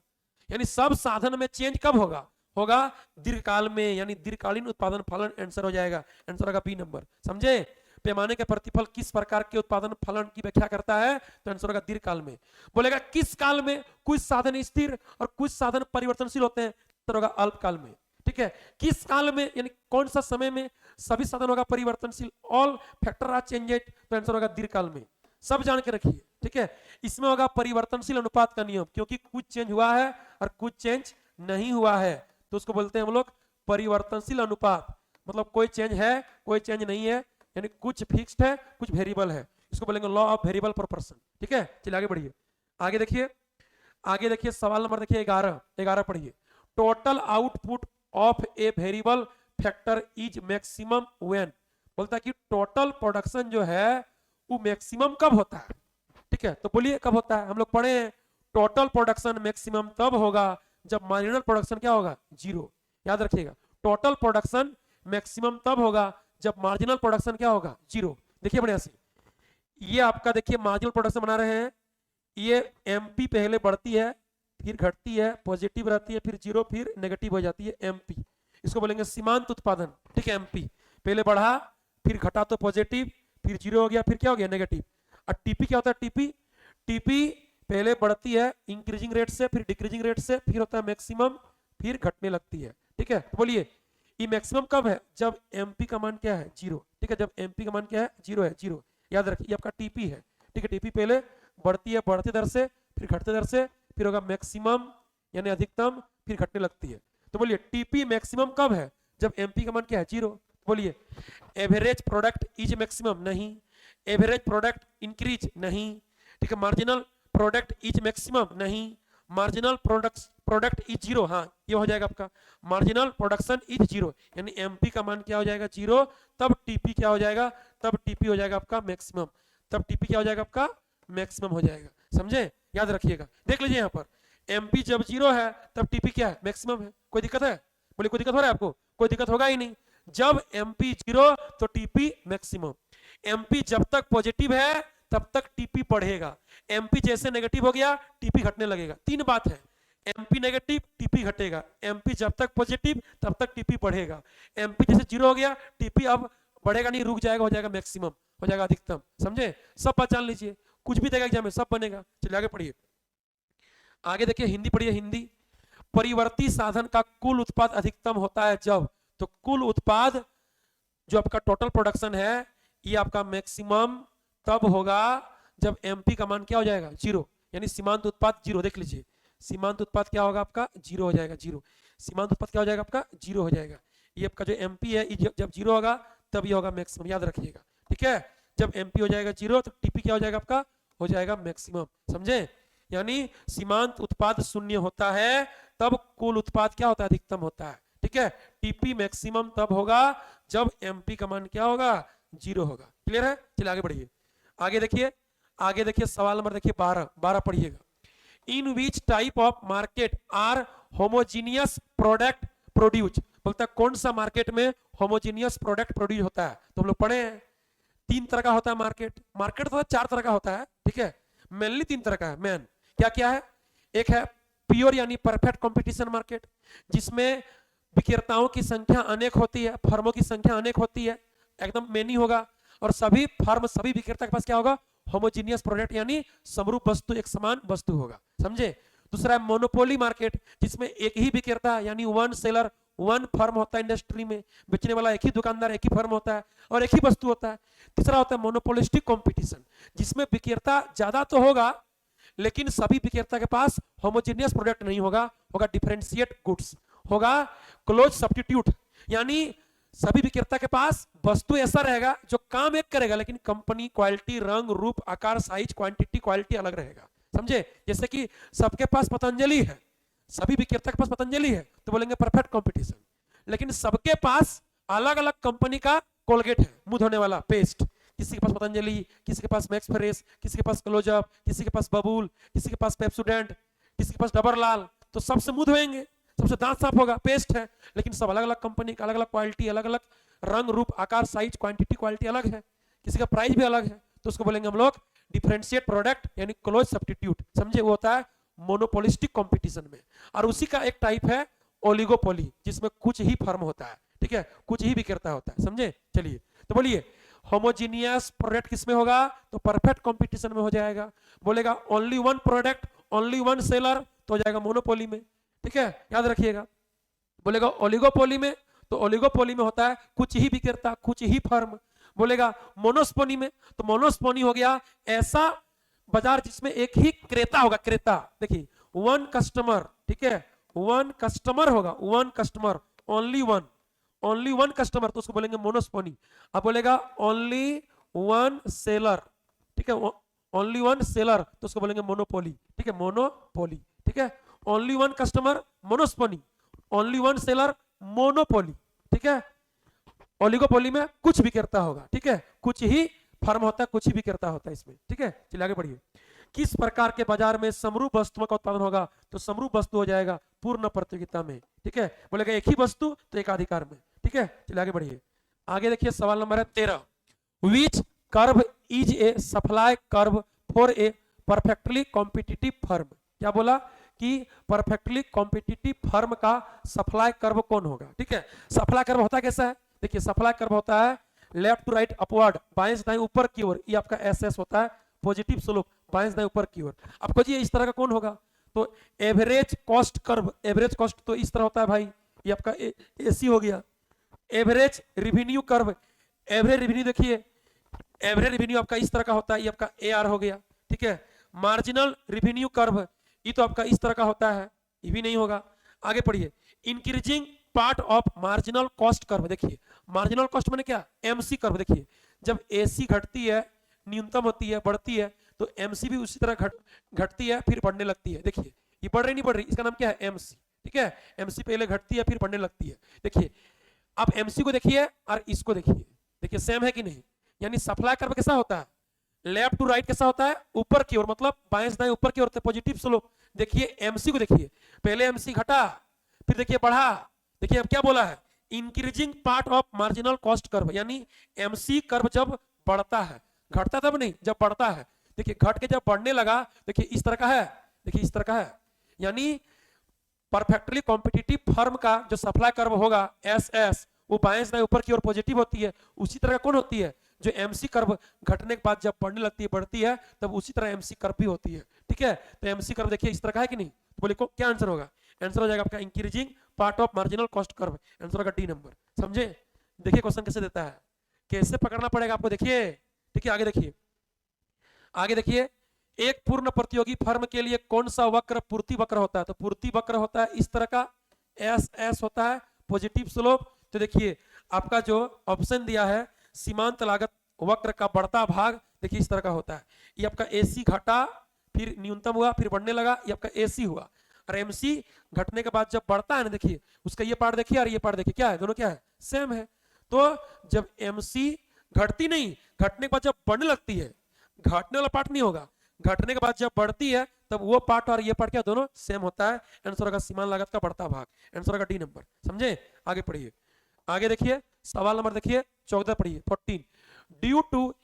यानी सब साधन में चेंज कब होगा, होगा दीर्घकाल में, यानी दीर्घकालीन उत्पादन फलन। आंसर हो जाएगा, आंसर होगा बी नंबर। समझे, पैमाने के प्रतिफल किस प्रकार के उत्पादन फलन की व्याख्या करता है, तो आंसर होगा दीर्घकाल में। बोलेगा किस काल में कुछ साधन स्थिर और कुछ साधन परिवर्तनशील होते हैं, तो होगा अल्पकाल में। ठीक है, किस काल में यानी कौन सा समय में सभी साधन होगा परिवर्तनशील, ऑल फैक्टर आर चेंजेड, तो आंसर होगा दीर्घकाल में। सब जान के रखिए। ठीक है, इसमें होगा परिवर्तनशील अनुपात का नियम, क्योंकि कुछ चेंज हुआ है और कुछ चेंज नहीं हुआ है, तो उसको बोलते हैं हम लोग परिवर्तनशील अनुपात। मतलब कोई चेंज है कोई चेंज नहीं है, यानी कुछ फिक्स्ड है कुछ वेरिएबल है, इसको बोलेंगे लॉ ऑफ वेरिएबल प्रोपोर्शन। ठीक है, चलिए आगे बढ़िए, आगे देखिए, आगे देखिए सवाल नंबर देखिए 11 पढ़िए। Total output of a variable factor is maximum when. बोलता है कि टोटल प्रोडक्शन जो है वो मैक्सिमम कब होता है। ठीक है, तो बोलिए कब होता है। हम लोग पढ़े हैं टोटल प्रोडक्शन मैक्सिमम तब होगा जब मार्जिनल प्रोडक्शन क्या होगा, जीरो। याद रखिएगा, टोटल प्रोडक्शन मैक्सिमम तब होगा जब मार्जिनल प्रोडक्शन क्या होगा, जीरो। देखिए बढ़िया से, ये आपका देखिए मार्जिनल प्रोडक्शन बना रहे हैं, ये एमपी पहले बढ़ती है फिर घटती है, पॉजिटिव रहती है, फिर जीरो, फिर नेगेटिव हो जाती है, एमपी। इसको बोलेंगे सीमांत उत्पादन। ठीक है, एमपी पहले बढ़ा फिर घटा तो पॉजिटिव, फिर जीरो हो गया, फिर क्या हो गया, नेगेटिव। और टीपी क्या होता है, टीपी पहले बढ़ती है इंक्रीजिंग रेट से, फिर डिक्रीजिंग रेट से, फिर होता है मैक्सिमम, फिर घटने लगती है। ठीक है, तो बोलिए ये मैक्सिमम कब है, जब एमपी का मान क्या है, जीरो। ठीक है, जब एमपी का मान क्या है, जीरो है, जीरो। याद रखिए ये आपका टीपी है। ठीक है, टीपी पहले बढ़ती है बढ़ती दर से, फिर घटते दर से, फिर होगा मैक्सिमम यानी अधिकतम, फिर घटने लगती है। तो बोलिए टीपी मैक्सिमम कब है, जब एमपी का मान क्या है, जीरो। बोलिए एवरेज प्रोडक्ट इज मैक्सिमम, नहीं। एवरेज प्रोडक्ट इंक्रीज, नहीं। ठीक है, मार्जिनल प्रोडक्ट इज मैक्सिमम, नहीं। मार्जिनल प्रोडक्ट इज जीरो, हाँ ये हो जाएगा आपका मार्जिनल प्रोडक्शन इज जीरो, यानी एमपी का मान क्या हो जाएगा जीरो, तब टीपी क्या हो जाएगा, तब टीपी हो जाएगा आपका मैक्सिमम, तब टीपी क्या हो जाएगा आपका मैक्सिमम हो जाएगा, समझे, याद रखिएगा। देख लीजिए यहाँ पर एमपी जब जीरो है तब टीपी क्या है, मैक्सिमम है। कोई दिक्कत है, बोले कोई दिक्कत हो रहा है आपको, कोई दिक्कत होगा ही नहीं। जब एमपी जीरो तो टीपी मैक्सिमम, एमपी जब तक पॉजिटिव है तब तक टीपी बढ़ेगा, एमपी जैसे नेगेटिव हो गया टीपी घटने लगेगा। तीन बात है, एमपी नेगेटिव टीपी घटेगा, एमपी जब तक पॉजिटिव तब तक टीपी बढ़ेगा, एमपी जैसे जीरो हो गया टीपी अब बढ़ेगा नहीं, रुक जाएगा, हो जाएगा मैक्सिमम, हो जाएगा अधिकतम, समझे। सब पहचान लीजिए, कुछ भी देगा एग्जाम में सब बनेगा। चलिए आगे पढ़िए, आगे देखिए हिंदी पढ़िए। हिंदी, परिवर्ती साधन का कुल उत्पाद अधिकतम होता है जब, तो कुल उत्पाद जो आपका टोटल प्रोडक्शन है ये आपका मैक्सिमम तब होगा जब एमपी का मान क्या हो जाएगा जीरो, यानी सीमांत उत्पाद जीरो। देख लीजिए सीमांत उत्पाद क्या होगा आपका जीरो हो जाएगा, जीरो सीमांत उत्पाद क्या हो जाएगा आपका जीरो हो जाएगा। ये आपका जो एमपी है जब जीरो होगा तब ये होगा मैक्सिमम, याद रखिएगा, ठीक है। जब एमपी हो जाएगा जीरो तो टीपी क्या हो जाएगा आपका, हो जाएगा मैक्सिमम, समझे। यानी सीमांत उत्पाद शून्य होता है तब कुल उत्पाद क्या होता है, अधिकतम होता है, ठीक है। टीपी मैक्सिमम तब होगा जब एमपी का मान क्या होगा, जीरो होगा। क्लियर है, चलिए आगे बढ़िए। आगे देखिए, आगे देखिए सवाल नंबर देखिए 12 पढ़िएगा। In which type of market are homogeneous product produce, बोलता है कौन सा मार्केट में होमोजीनियस प्रोडक्ट प्रोड्यूस होता है। तो हम लोग पढ़े हैं तीन तरह का होता है मार्केट, मार्केट तो चार तरह का होता है, ठीक है, मेनली तीन तरह का है। मेन क्या क्या है, एक है प्योर यानी परफेक्ट कंपटीशन मार्केट, जिसमें विक्रेताओं की संख्या अनेक होती है, फर्मों की संख्या अनेक होती है, एकदम मेनी होगा, और सभी फर्म सभी विक्रेता के पास क्या होगा, होमोजीनियस प्रोडक्ट यानी समरूप वस्तु, एक समान वस्तु होगा, समझे। दूसरा है मोनोपोली मार्केट, जिसमें एक ही विक्रेता यानी वन सेलर, वन फर्म होता है इंडस्ट्री में, बेचने वाला एक ही दुकानदार, एक ही फर्म होता है और एक ही वस्तु होता है। तीसरा होता है मोनोपोलिस्टिक कंपटीशन, जिसमें विक्रेता ज्यादा तो होगा लेकिन सभी विक्रेता के पास होमोजीनियस प्रोडक्ट नहीं होगा, होगा डिफरेंशिएट गुड्स, होगा क्लोज सब्स्टिट्यूट, यानी सभी विक्रेता के पास वस्तु ऐसा रहेगा जो काम एक करेगा लेकिन कंपनी, क्वालिटी, रंग, रूप, आकार, साइज, क्वांटिटी, क्वालिटी अलग रहेगा, समझे। जैसे कि सबके पास पतंजलि है, सभी विक्रेता के पास पतंजलि है तो बोलेंगे परफेक्ट कंपटीशन, लेकिन सबके पास अलग अलग कंपनी का कोलगेट है, मुंह धोने वाला पेस्ट, किसी के पास पतंजलि, किसी के पास मैक्स फ्रेश, किसी के पास क्लोजअप, किसी के पास बबूल, किसी के पास पेप्सोडेंट, किसी के पास डबर लाल, तो सबसे मुंह धोएंगे, सबसे दांत साफ होगा, पेस्ट है, लेकिन सब अलग अलग कंपनी का, अलग अलग क्वालिटी, अलग अलग रंग, रूप, आकार, साइज, क्वांटिटी, क्वालिटी अलग है, किसी का प्राइस भी अलग है, तो उसको बोलेंगे हम लोग डिफरेंशिएट प्रोडक्ट यानी क्लोज सब्स्टिट्यूट, समझे। वो होता है मोनोपोलिस्टिक कंपटीशन में। और उसी का एक टाइप है ओलिगोपोली, जिसमें कुछ ही फर्म होता है, ठीक है, कुछ ही विक्रेता होता है, समझे। चलिए तो बोलिए होमोजीनियस प्रोडक्ट किसमें होगा, तो परफेक्ट कंपटीशन में हो जाएगा। बोलेगा only one product, only one seller, तो हो जाएगा मोनोपोली में, ठीक है, याद रखिएगा। बोलेगा ओलिगोपोली में, तो ओलिगोपोली में होता है कुछ ही विक्रेता, कुछ ही फर्म। बोलेगा मोनोस्पोनी में, तो मोनोस्पोनी हो गया ऐसा बाजार जिसमें एक ही क्रेता होगा, क्रेता, देखिए वन कस्टमर, ठीक है, वन कस्टमर होगा, one customer, only one, only one customer, तो उसको बोलेंगे मोनोस्पोनी। अब बोलेगा ओनली वन सेलर, ठीक है, ओनली वन सेलर, तो उसको बोलेंगे मोनोपोली, ठीक है, मोनोपोली, ठीक है। Only one customer monopsony, only one seller monopoly, ठीक है। ओलिगोपोली में कुछ विक्रेता होगा, ठीक है, कुछ ही फर्म होता है, कुछ ही विक्रेता होता है इसमें, ठीक है। चलिए आगे बढ़िए। किस प्रकार के बाजार में समरूप वस्तुओं का उत्पादन होगा, तो समरूप वस्तु हो जाएगा पूर्ण प्रतियोगिता में, ठीक है। बोलेगा एक ही वस्तु तो एकाधिकार में, ठीक है। चलिए आगे बढ़िए। आगे देखिए सवाल नंबर है 13, which curve is a supply curve for a perfectly competitive firm. क्या बोला कि परफेक्टली कॉम्पिटिटिव फर्म का सप्लाई कर्व कौन होगा, ठीक है। सप्लाई कर्व होता कैसा है, देखिए सप्लाई कर्व होता है लेफ्ट टू राइट अपवर्ड, बाएं से दाएं ऊपर की ओर, ये आपका एसएस होता है, पॉजिटिव स्लोप, बाएं से दाएं ऊपर की ओर। अब खोजिए इस तरह का कौन होगा, तो average cost curve, average cost तो इस तरह होता है भाई, ये आपका एसी हो गया। Average revenue curve, average revenue देखिए, एवरेज रिवेन्यू आपका इस तरह का होता है, ये आपका एआर हो गया, ठीक है। मार्जिनल रिवेन्यू कर्व, ये तो आपका इस तरह का होता है, ये भी नहीं होगा। आगे पढ़िए। Increasing part of marginal cost curve, देखिए मार्जिनल कॉस्ट माने क्या, एमसी कर्व, देखिए जब एसी घटती है, न्यूनतम होती है, बढ़ती है, तो एमसी भी उसी तरह घटती है फिर बढ़ने लगती है। देखिए ये बढ़ रही नहीं बढ़ रही, इसका नाम क्या है एमसी। ठीक है, एमसी पहले घटती है फिर बढ़ने लगती है। देखिए आप एमसी को देखिए और इसको देखिए, देखिए सेम है कि नहीं। यानी सप्लाई कर्व कैसा होता है, लेफ्ट टू राइट कैसा होता है, ऊपर की ओर, मतलब बाएं से दाएं ऊपर की ओर पॉजिटिव स्लोप। देखिए एमसी को देखिए, पहले एमसी घटा फिर देखिए बढ़ा। देखिए अब क्या बोला है, increasing part of marginal cost curve, यानी एमसी कर्व जब बढ़ता है, घटता तब नहीं जब बढ़ता है। देखिए घट के जब बढ़ने लगा, देखिए इस तरह का है, देखिए इस तरह का है। यानी परफेक्टली कॉम्पिटिटिव फर्म का जो सप्लाई कर्व होगा एस एस, वो बाएं से दाएं ऊपर की ओर पॉजिटिव होती है। उसी तरह कौन होती है, जो एमसी कर्व घटने के बाद जब बढ़ने लगती है बढ़ती है, तब उसी तरह एमसी कर्व भी होती है। ठीक है, तो एमसी कर्व देखिए इस तरह का है कि नहीं। तो बोले क्या आंसर होगा, आंसर हो जाएगा आपका increasing part of marginal cost curve, answer होगा डी नंबर। समझे। देखिए क्वेश्चन कैसे देता है, कैसे पकड़ना पड़ेगा आपको। देखिए ठीक है, आगे देखिए, आगे देखिए, एक पूर्ण प्रतियोगी फर्म के लिए कौन सा वक्र पूर्ति वक्र होता है। तो पूर्ति वक्र होता है इस तरह का, एस एस होता है पॉजिटिव स्लोप। तो देखिए आपका जो ऑप्शन दिया है सीमांत लागत वक्र का बढ़ता भाग, देखिए इस तरह का होता है। ये आपका एसी घटा फिर न्यूनतम हुआ फिर बढ़ने लगा, ये आपका एसी हुआ। और एमसी घटने के बाद जब बढ़ता है ना, देखिए उसका ये पार्ट देखिए और ये पार्ट देखिए, क्या है, दोनों क्या है, सेम है। तो जब एमसी घटती नहीं, घटने के बाद जब बढ़ने लगती है, घटने वाला पार्ट नहीं होगा, घटने के बाद जब बढ़ती है तब वो पार्ट और ये पार्ट क्या दोनों सेम होता है। आंसर होगा सीमांत लागत का बढ़ता भाग, आंसर होगा डी नंबर। समझे। आगे पढ़िए, आगे देखिए सवाल नंबर देखिए 14 पढ़िए 14। Due to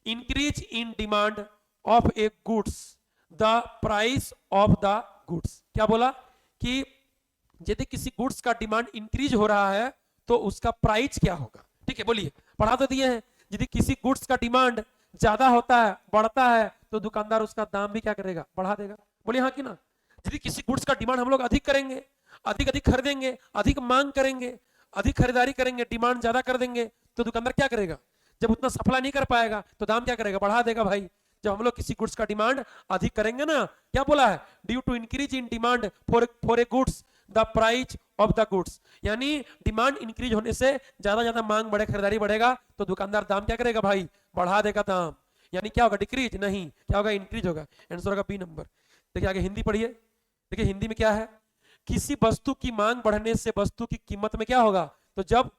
increase in demand of a goods the price of the goods. क्या बोला कि यदि किसी गुड्स का डिमांड इंक्रीज हो रहा है तो उसका प्राइस क्या होगा। ठीक है, बोलिए, पढ़ा तो दिए हैं। यदि किसी गुड्स का डिमांड ज्यादा होता है, बढ़ता है, तो दुकानदार उसका दाम भी क्या करेगा, बढ़ा देगा। बोलिए हाँ कि ना। यदि किसी गुड्स का डिमांड हम लोग अधिक करेंगे, अधिक अधिक खरीदेंगे, अधिक मांग करेंगे, अधिक खरीदारी करेंगे, डिमांड ज्यादा कर देंगे, तो दुकानदार क्या करेगा, जब उतना सप्लाई नहीं कर पाएगा तो दाम क्या करेगा, बढ़ा देगा भाई। जब हम लोग किसी गुड्स का डिमांड अधिक करेंगे ना, क्या बोला है, due to increase in demand for a goods the price of the goods. यानी डिमांड इंक्रीज होने से ज्यादा ज्यादा मांग बढ़े, खरीदारी बढ़ेगा, तो दुकानदार दाम क्या करेगा भाई, बढ़ा देगा दाम। यानी क्या होगा, डिक्रीज नहीं, क्या होगा, इंक्रीज होगा। आंसर होगा बी नंबर। देखिए आगे हिंदी पढ़िए। देखिए हिंदी में क्या है, किसी वस्तु की मांग बढ़ने से वस्तु की कीमत में क्या होगा। तो जब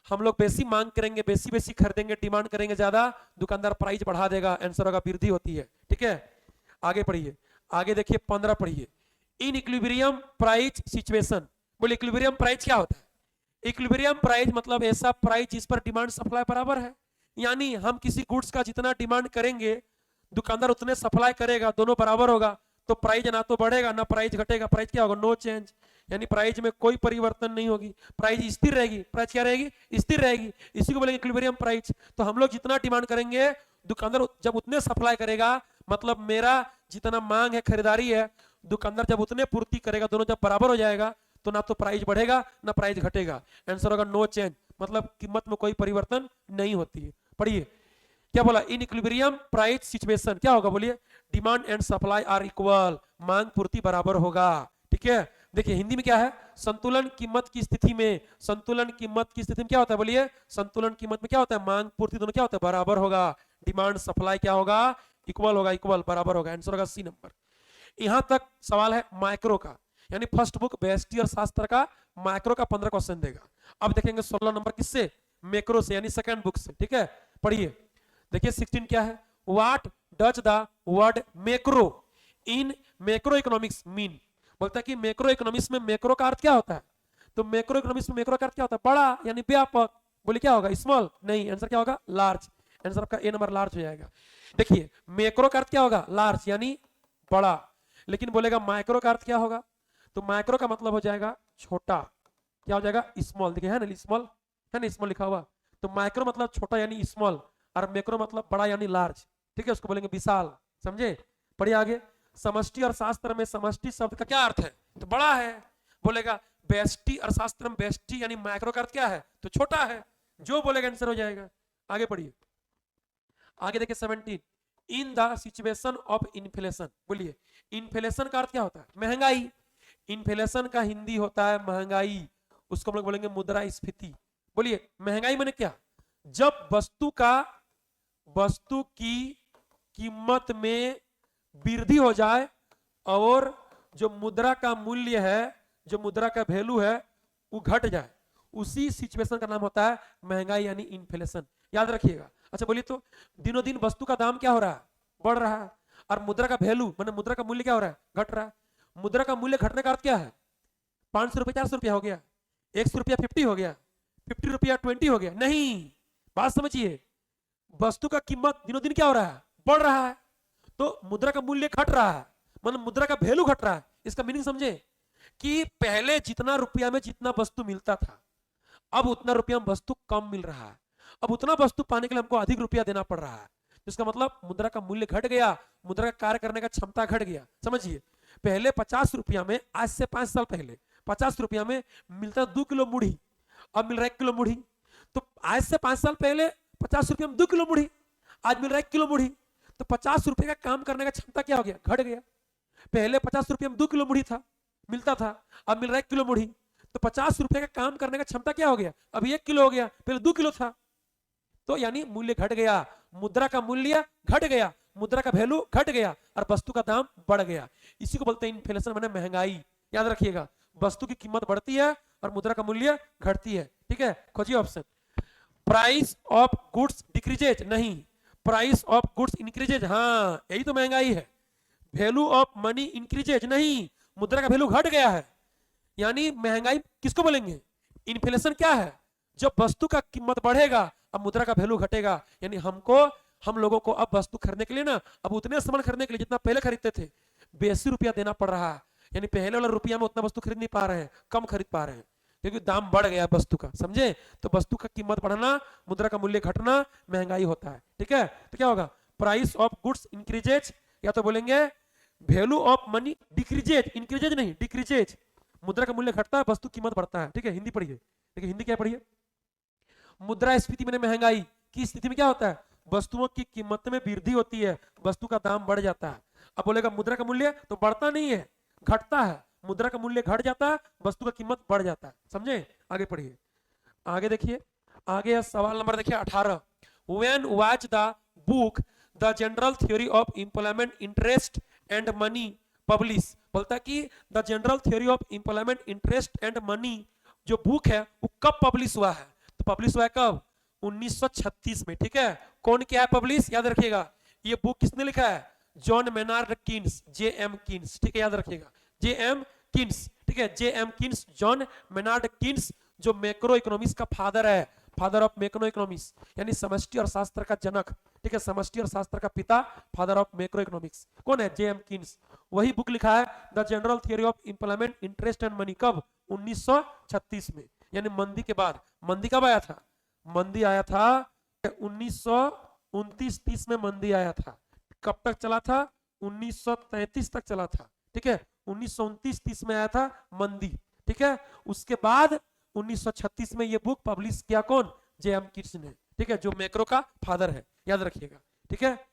हम लोग बेसी मांग करेंगे, बेसी बेसी खरीदेंगे, डिमांड करेंगे ज्यादा, दुकानदार प्राइस बढ़ा देगा। आंसर होगा वृद्धि होती है। ठीक है, आगे पढ़िए, आगे देखिए 15 पढ़िए। In equilibrium price situation. बोले इक्विलिब्रियम प्राइस क्या होता है। इक्विलिब्रियम प्राइस मतलब ऐसा प्राइस जिस पर डिमांड सप्लाई बराबर है। यानी हम किसी गुड्स का जितना डिमांड करेंगे, दुकानदार उतने सप्लाई करेगा, दोनों बराबर होगा, तो प्राइस ना तो बढ़ेगा ना प्राइस घटेगा। प्राइस क्या होगा, नो चेंज। यानी प्राइस में कोई परिवर्तन नहीं होगी, प्राइस स्थिर रहेगी। प्राइस क्या रहेगी, स्थिर रहेगी। इसी को बोलेंगे इक्विलिब्रियम प्राइस। तो हम लोग जितना डिमांड करेंगे, दुकानदार जब उतने सप्लाई करेगा, मतलब मेरा जितना मांग है, खरीदारी है, दुकानदार जब उतने पूर्ति करेगा, दोनों जब बराबर हो जाएगा, तो ना तो प्राइस बढ़ेगा ना प्राइस घटेगा। आंसर होगा नो चेंज, मतलब कीमत में कोई परिवर्तन नहीं होती है। पढ़िए क्या बोला, इन इक्विलिब्रियम प्राइस सिचुएशन क्या होगा, बोलिए, demand and supply are equal, मांग पूर्ति बराबर होगा। ठीक है, देखिए हिंदी में क्या है, संतुलन कीमत की स्थिति में, संतुलन कीमत की स्थिति में क्या होता है, बोलिए, संतुलन कीमत में क्या होता है, मांग पूर्ति दोनों क्या होता है, बराबर होगा। डिमांड सप्लाई क्या होगा, इक्वल होगा, इक्वल बराबर होगा। आंसर होगा सी नंबर। यहां तक सवाल है माइक्रो का, यानी फर्स्ट बुक व्यष्टि अर्थशास्त्र का माइक्रो का 15 क्वेश्चन देगा। अब देखेंगे 16 नंबर किससे, मैक्रो से, यानी सेकंड बुक से। ठीक है, पढ़िए। देखिए 16 क्या है, what does the word macro in macro economics mean. बोलता है कि मैक्रो इकोनॉमिक्स में मैक्रो का अर्थ क्या होता है। तो मैक्रो इकोनॉमिक्स में मैक्रो का अर्थ क्या होता है, बड़ा यानी व्यापक। बोले क्या होगा, स्मॉल नहीं, आंसर क्या होगा, लार्ज। आंसर आपका ए नंबर लार्ज हो जाएगा। देखिए मैक्रो का अर्थ क्या होगा, लार्ज यानी बड़ा। लेकिन बोलेगा माइक्रो का अर्थ क्या होगा, तो माइक्रो का मतलब हो जाएगा छोटा, क्या हो जाएगा, स्मॉल। देखिए है ना स्मॉल, है ना स्मॉल लिखा हुआ। तो माइक्रो मतलब छोटा यानी स्मॉल, और मैक्रो मतलब बड़ा यानी लार्ज। ठीक है, उसको बोलेंगे विशाल। समझे। पढ़िए आगे, समष्टि और शास्त्र में समष्टि शब्द का क्या अर्थ है, तो बड़ा है। बोलेगा व्यष्टि और शास्त्र में व्यष्टि यानी माइक्रो का अर्थ क्या है, तो छोटा है। जो बोलेगा आंसर हो जाएगा। आगे पढ़िए, आगे देखिए 17, in the situation of inflation. बोलिए इन्फ्लेशन का अर्थ क्या होता है, महंगाई। इन्फ्लेशन का हिंदी होता है महंगाई, उसको हम लोग बोलेंगे मुद्रास्फीति। बोलिए महंगाई माने क्या, जब वस्तु की कीमत में वृद्धि हो जाए और जो मुद्रा का मूल्य है, जो मुद्रा का वैल्यू है वो घट जाए, उसी सिचुएशन का नाम होता है महंगाई यानी इन्फ्लेशन। याद रखिएगा। अच्छा बोलिए तो दिनों दिन वस्तु का दाम क्या हो रहा है? बढ़ रहा है। और मुद्रा का वैल्यू माने मुद्रा का मूल्य क्या हो रहा है? घट रहा है। मुद्रा का मूल्य घटने का अर्थ क्या है? 500 रुपये 400 रुपया हो गया, 100 रुपया 50 हो गया, 50 रुपया 20 हो गया? नहीं, बात समझिए। वस्तु का कीमत दिनों दिन क्या हो रहा है? बढ़ रहा है। तो मुद्रा का मूल्य घट रहा है, मतलब मुद्रा का वैल्यू घट रहा है। इसका मीनिंग समझे कि पहले जितना रुपया में जितना वस्तु मिलता था, अब उतना रुपया में वस्तु कम मिल रहा है। अब उतना वस्तु पाने के लिए हमको अधिक रुपया देना पड़ रहा है। इसका मतलब मुद्रा का मूल्य घट गया, मुद्रा का कार्य करने का क्षमता घट गया। समझिए, पहले 50 रुपया में, आज से 5 साल पहले 50 रुपया में मिलता 2 किलो मुढ़ी, अब मिल रहा है 1 किलो मुढ़ी। तो आज से 5 साल पहले 50 रुपया में 2 किलो मुढ़ी, आज मिल रहा है 1 किलो मुढ़ी। तो 50 रुपए का काम करने का क्षमता क्या हो गया? घट गया। पहले 50 रुपये में 2 किलो मुढ़ी था, मिलता था, अब मिल रहा है 1 किलो मुढ़ी। तो 50 रुपए का काम करने का क्षमता क्या हो गया? अभी 1 किलो हो गया, पहले 2 किलो था। तो यानी मूल्य घट गया, मुद्रा का मूल्य घट गया, मुद्रा का वैल्यू घट गया और वस्तु का दाम बढ़ गया। इसी को बोलते हैं इन्फ्लेशन, माने महंगाई। याद रखिएगा, वस्तु की कीमत बढ़ती है और मुद्रा का मूल्य घटती है। ठीक है, खोजिए option. Price of goods decreases, नहीं, प्राइस ऑफ गुड्स इंक्रीजेज, हाँ यही तो महंगाई है। वैल्यू ऑफ मनी इंक्रीजेज, नहीं, मुद्रा का वैल्यू घट गया है। यानी महंगाई किसको बोलेंगे? इन्फ्लेशन क्या है? जब वस्तु का कीमत बढ़ेगा अब मुद्रा का वैल्यू घटेगा। यानी हम लोगों को अब वस्तु खरीदने के लिए ना, अब उतने सामान खरीदने के लिए जितना पहले खरीदते थे, 82 रुपया देना पड़ रहा है। यानी पहले वाला रुपया में उतना वस्तु खरीद नहीं पा रहे हैं, कम खरीद पा रहे हैं, क्योंकि दाम बढ़ गया वस्तु का। समझे? तो वस्तु का कीमत बढ़ना, मुद्रा का मूल्य घटना महंगाई होता है। ठीक है, तो क्या होगा? प्राइस ऑफ गुड्स इंक्रीजेज, या तो बोलेंगे value of money decreases, increases नहीं डिक्रीजेज। मुद्रा का मूल्य घटता है, वस्तु कीमत बढ़ता है। ठीक है, हिंदी पढ़िए। देखिए हिंदी क्या पढ़िए। मुद्रास्फीति में महंगाई की स्थिति में क्या होता है? वस्तुओं की कीमत में वृद्धि होती है, वस्तु का दाम बढ़ जाता है। अब बोलेगा मुद्रा का मूल्य तो बढ़ता नहीं है, घटता है। मुद्रा का मूल्य घट जाता है, वस्तु का कीमत बढ़ जाता है। समझे? आगे पढ़िए, आगे देखिए। आगे सवाल नंबर देखिए 18। When was the book the general theory of employment interest and money publish? बोलता है कि the general theory of employment interest and money जो बुक है वो कब पब्लिश हुआ है? तो पब्लिश हुआ है कब? 1936 में। ठीक है, कौन किया है पब्लिश? याद रखिएगा, ये बुक किसने लिखा है? John Maynard Keynes, JM Keynes. ठीक है, याद रखिएगा, JM कीन्स। ठीक है, JM Keynes, John Maynard Keynes, जो मैक्रो इकोनॉमिक्स का फादर है, फादर ऑफ मैक्रो इकोनॉमिक्स, यानी समष्टि और शास्त्र का जनक। ठीक है, समष्टि और शास्त्र का पिता, फादर ऑफ मैक्रो इकोनॉमिक्स कौन है? JM Keynes. वही बुक लिखा है the general theory of employment interest and money. कब? 1936 में, यानी मंदी के बाद। मंदी कब आया था? मंदी आया था 1929-30 में मंदी आया था। कब तक चला था? 1933 तक चला था। ठीक है, 1929-30 में आया था मंदी। ठीक है, उसके बाद 1936 में ये बुक पब्लिश किया कौन? JM कीन्स ने। ठीक है, जो मैक्रो का फादर है, याद रखिएगा। ठीक है,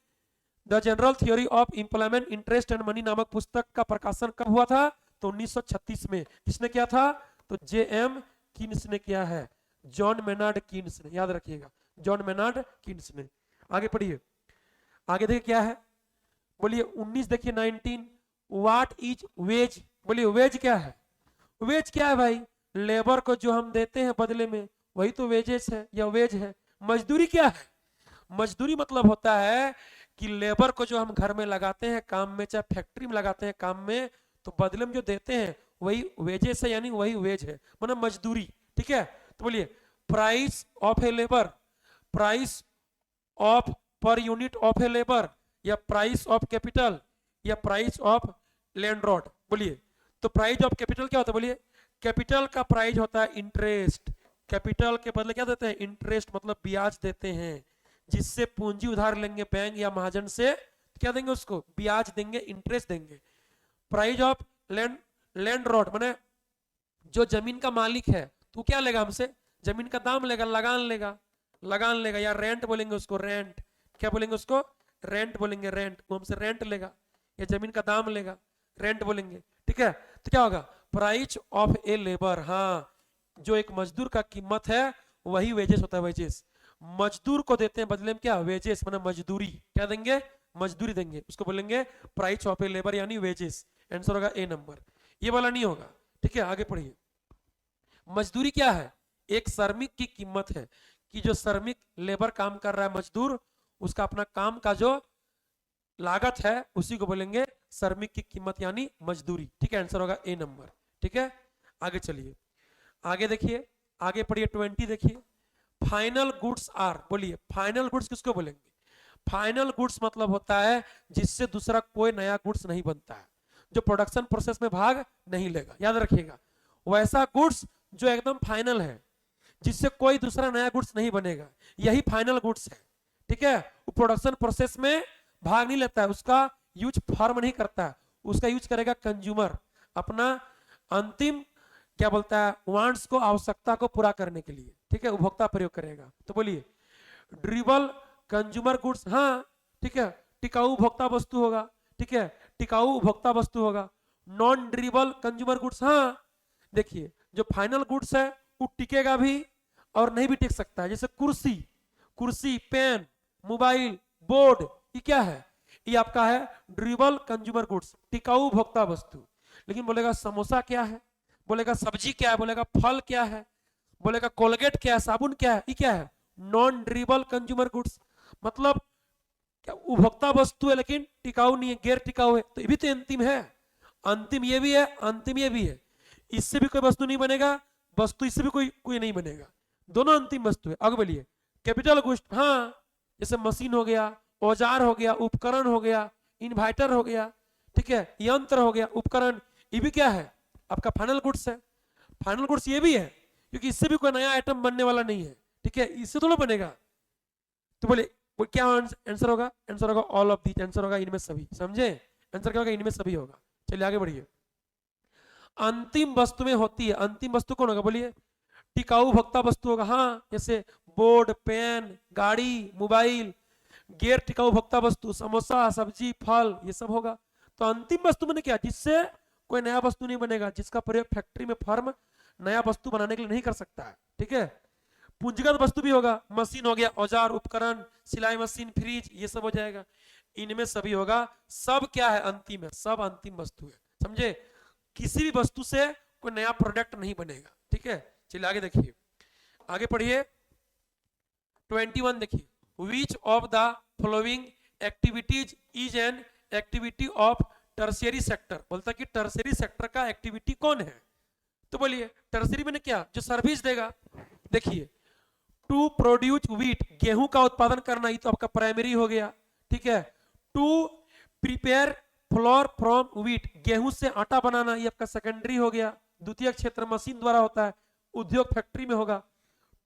the general theory of employment interest and money नामक पुस्तक का प्रकाशन कब हुआ था? तो 1936 में। किसने किया था? तो JM कीन्स ने किया है, जॉन मेनार्ड कीन्स ने। याद रखिएगा, जॉन मेनार्ड कीन्स ने। आगे पढ़िए, आगे देखिए क्या है। बोलिए 19 देखिए 19। What is wage? बोलिए वेज क्या है? वेज क्या है भाई? लेबर को जो हम देते हैं बदले में, वही तो वेजेस है या वेज है। मजदूरी क्या है? मजदूरी मतलब होता है कि लेबर को जो हम घर में लगाते हैं काम में, चाहे फैक्ट्री में लगाते हैं काम में, तो बदले में जो देते हैं वही वेजेस है, यानी वही वेज है, मतलब मजदूरी। ठीक है, तो बोलिए price of a labour, price of per unit of a labour, या प्राइस ऑफ कैपिटल, या प्राइस ऑफ लैंडलॉर्ड। बोलिए तो प्राइस ऑफ कैपिटल क्या होता है? बोलिए कैपिटल का प्राइस होता है इंटरेस्ट। कैपिटल के बदले क्या देते हैं? इंटरेस्ट, मतलब ब्याज देते हैं। जिससे पूंजी उधार लेंगे बैंक या महाजन से, क्या देंगे उसको? ब्याज देंगे, इंटरेस्ट देंगे। प्राइस ऑफ लैंडलॉर्ड माने जो जमीन का मालिक है, तो क्या लेगा हमसे? जमीन का दाम लेगा, लगान लेगा, लगान लेगा, या रेंट बोलेंगे उसको, रेंट। क्या बोलेंगे उसको? रेंट बोलेंगे, रेंट। वो हमसे रेंट लेगा, या जमीन का दाम लेगा, रेंट बोलेंगे। ठीक है, तो क्या होगा? Price of a labour. हाँ, जो एक मजदूर का कीमत है वही वेजेस होता है, वेजेस। मजदूर को देते हैं बदले में क्या? वेजेस, मतलब मजदूरी। क्या देंगे? मजदूरी देंगे, उसको बोलेंगे प्राइस ऑफ ए लेबर यानी वेजेस। आंसर होगा ए नंबर, ये वाला नहीं होगा। ठीक है, आगे पढ़िए। मजदूरी क्या है? एक श्रमिक की कीमत है कि जो श्रमिक लेबर काम कर रहा है, मजदूर, उसका अपना काम का जो लागत है उसी को बोलेंगे श्रमिक की कीमत यानी मजदूरी। ठीक है, आंसर होगा ए नंबर। ठीक है, आगे चलिए, आगे देखिए, आगे पढ़िए 20 देखिए। फाइनल गुड्स आर, बोलिए फाइनल गुड्स किसको बोलेंगे? फाइनल गुड्स मतलब होता है जिससे दूसरा कोई नया गुड्स नहीं बनता है, जो प्रोडक्शन प्रोसेस में भाग नहीं लेगा, याद रखिएगा। वैसा गुड्स जो एकदम फाइनल है, जिससे कोई दूसरा नया गुड्स नहीं बनेगा, यही फाइनल गुड्स है। ठीक है, वो प्रोडक्शन प्रोसेस में भाग नहीं लेता है, उसका यूज फर्म नहीं करता है, उसका यूज करेगा कंज्यूमर, अपना अंतिम क्या बोलता है वांट्स को, आवश्यकता को पूरा करने के लिए। ठीक है, उपभोक्ता प्रयोग करेगा। तो बोलिए ड्यूरेबल कंज्यूमर गुड्स, हाँ ठीक है, टिकाऊ उपभोक्ता वस्तु होगा। ठीक है, टिकाऊ उपभोक्ता वस्तु होगा। नॉन ड्यूरेबल कंज्यूमर गुड्स, हाँ देखिए जो फाइनल गुड्स है वो टिकेगा भी और नहीं भी टिक सकता है, जैसे कुर्सी, कुर्सी, पेन, मोबाइल, बोर्ड, ये क्या है? ये आपका है ड्यूरेबल कंज्यूमर गुड्स, टिकाऊ उपभोक्ता वस्तु। लेकिन बोलेगा समोसा क्या है, बोलेगा सब्जी क्या है, बोलेगा फल क्या है, बोलेगा कोलगेट क्या है, साबुन क्या है, ये क्या है? नॉन ड्यूरेबल कंज्यूमर गुड्स, मतलब क्या उपभोक्ता वस्तु है लेकिन टिकाऊ नहीं है, गैर टिकाऊ है, तो ये भी तो अंतिम है। अंतिम ये भी है, अंतिम ये भी है। इससे भी कोई वस्तु नहीं बनेगा, वस्तु इससे भी कोई कोई नहीं बनेगा, दोनों अंतिम वस्तु है। आगे बोलिए कैपिटल गुड्स, हाँ जैसे मशीन हो गया, औजार हो गया, उपकरण हो गया, इन्वर्टर हो गया, ठीक है, यंत्र हो गया, उपकरण, ये भी क्या है? आपका फाइनल गुड्स है। फाइनल गुड्स ये भी है क्योंकि इससे भी कोई नया आइटम बनने वाला नहीं है। ठीक है, इससे तो ना बनेगा। तो बोले क्या आंसर होगा? आंसर होगा ऑल ऑफ दीज, आंसर होगा इनमें सभी। समझे? आंसर क्या होगा? इनमें सभी होगा। चलिए आगे बढ़िए। अंतिम वस्तु में होती है, अंतिम वस्तु कौन होगा? बोलिए टिकाऊ भोक्ता वस्तु होगा, हाँ जैसे बोर्ड, पेन, गाड़ी, मोबाइल। गैर टिकाऊ भोक्ता वस्तु समोसा, सब्जी, फल, ये सब होगा। तो अंतिम वस्तु मैंने क्या? जिससे कोई नया वस्तु नहीं बनेगा, जिसका प्रयोग फैक्ट्री में फर्म नया वस्तु बनाने के लिए नहीं कर सकता है। ठीक है, पूंजीगत वस्तु भी होगा, मशीन हो गया, औजार, उपकरण, सिलाई मशीन, फ्रिज, ये सब हो जाएगा। इनमें सभी होगा। सब क्या है? अंतिम है, सब अंतिम वस्तु है। समझे? किसी भी वस्तु से कोई नया प्रोडक्ट नहीं बनेगा। ठीक है, चलिए आगे देखिए, आगे पढ़िए 21 देखिए। विच of the following activities is an activity of tertiary sector, बोलता कि टर्शियरी सेक्टर का एक्टिविटी कौन है? तो बोलिए टर्शियरी में क्या? जो सर्विस देगा। देखिए टू प्रोड्यूस व्हीट, गेहूं का उत्पादन करना, ये तो आपका प्राइमरी हो गया। ठीक है, to prepare flour from wheat, गेहूं से आटा बनाना, ये आपका सेकेंडरी हो गया। द्वितीय क्षेत्र मशीन द्वारा होता है, उद्योग फैक्ट्री में होगा।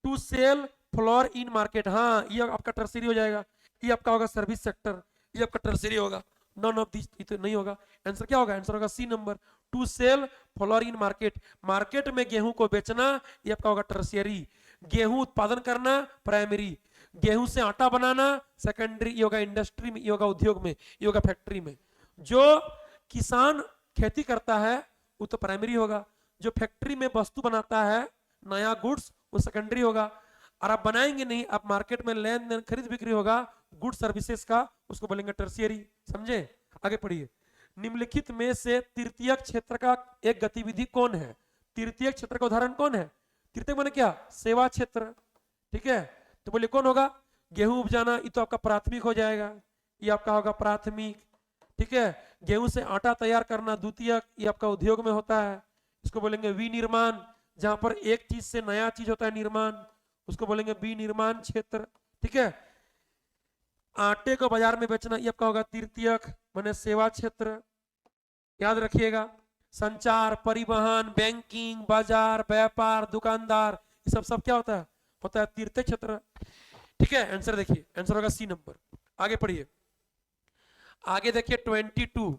To sell flour in market, हाँ ये आपका टर्शियरी हो जाएगा। ये आपका होगा सर्विस सेक्टर, ये आपका टर्शियरी होगा। नॉन ऑफ दिस तो नहीं होगा। आंसर क्या होगा? आंसर होगा C number, to sell flour in market, market में गेहूं को बेचना, ये आपका होगा टर्शियरी। गेहूं उत्पादन करना प्राइमरी, गेहूं से आटा बनाना सेकेंडरी, ये होगा इंडस्ट्री में, ये होगा उद्योग में, ये होगा फैक्ट्री में। जो किसान खेती करता है वो तो प्राइमरी होगा, जो फैक्ट्री में वस्तु बनाता है नया गुड्स, वो सेकेंडरी होगा। और आप बनाएंगे नहीं, आप मार्केट में लेन देन खरीद बिक्री होगा गुड सर्विसेज का, उसको बोलेंगे टर्शियरी। समझे? आगे पढ़िए। निम्नलिखित में से तृतीय क्षेत्र का एक गतिविधि कौन है? तृतीय क्षेत्र का उदाहरण कौन है? तृतीय माने क्या? सेवा क्षेत्र। ठीक है, तो बोलिए कौन होगा? गेहूं उपजाना, ये तो आपका प्राथमिक हो जाएगा, ये आपका होगा प्राथमिक। ठीक है, गेहूं से आटा तैयार करना द्वितीय, ये आपका उद्योग में होता है, इसको बोलेंगे विनिर्माण। जहां पर एक चीज से नया चीज होता है निर्माण, उसको बोलेंगे विनिर्माण क्षेत्र। ठीक है, आटे को बाजार में बेचना, ये आपका होगा तृतीयक माने सेवा क्षेत्र। याद रखिएगा, संचार, परिवहन, बैंकिंग, बाजार, व्यापार, दुकानदार, ये सब क्या होता है? होता है तृतीय क्षेत्र। ठीक है, आंसर देखिए, आंसर होगा सी नंबर। आगे पढ़िए, आगे देखिए 22,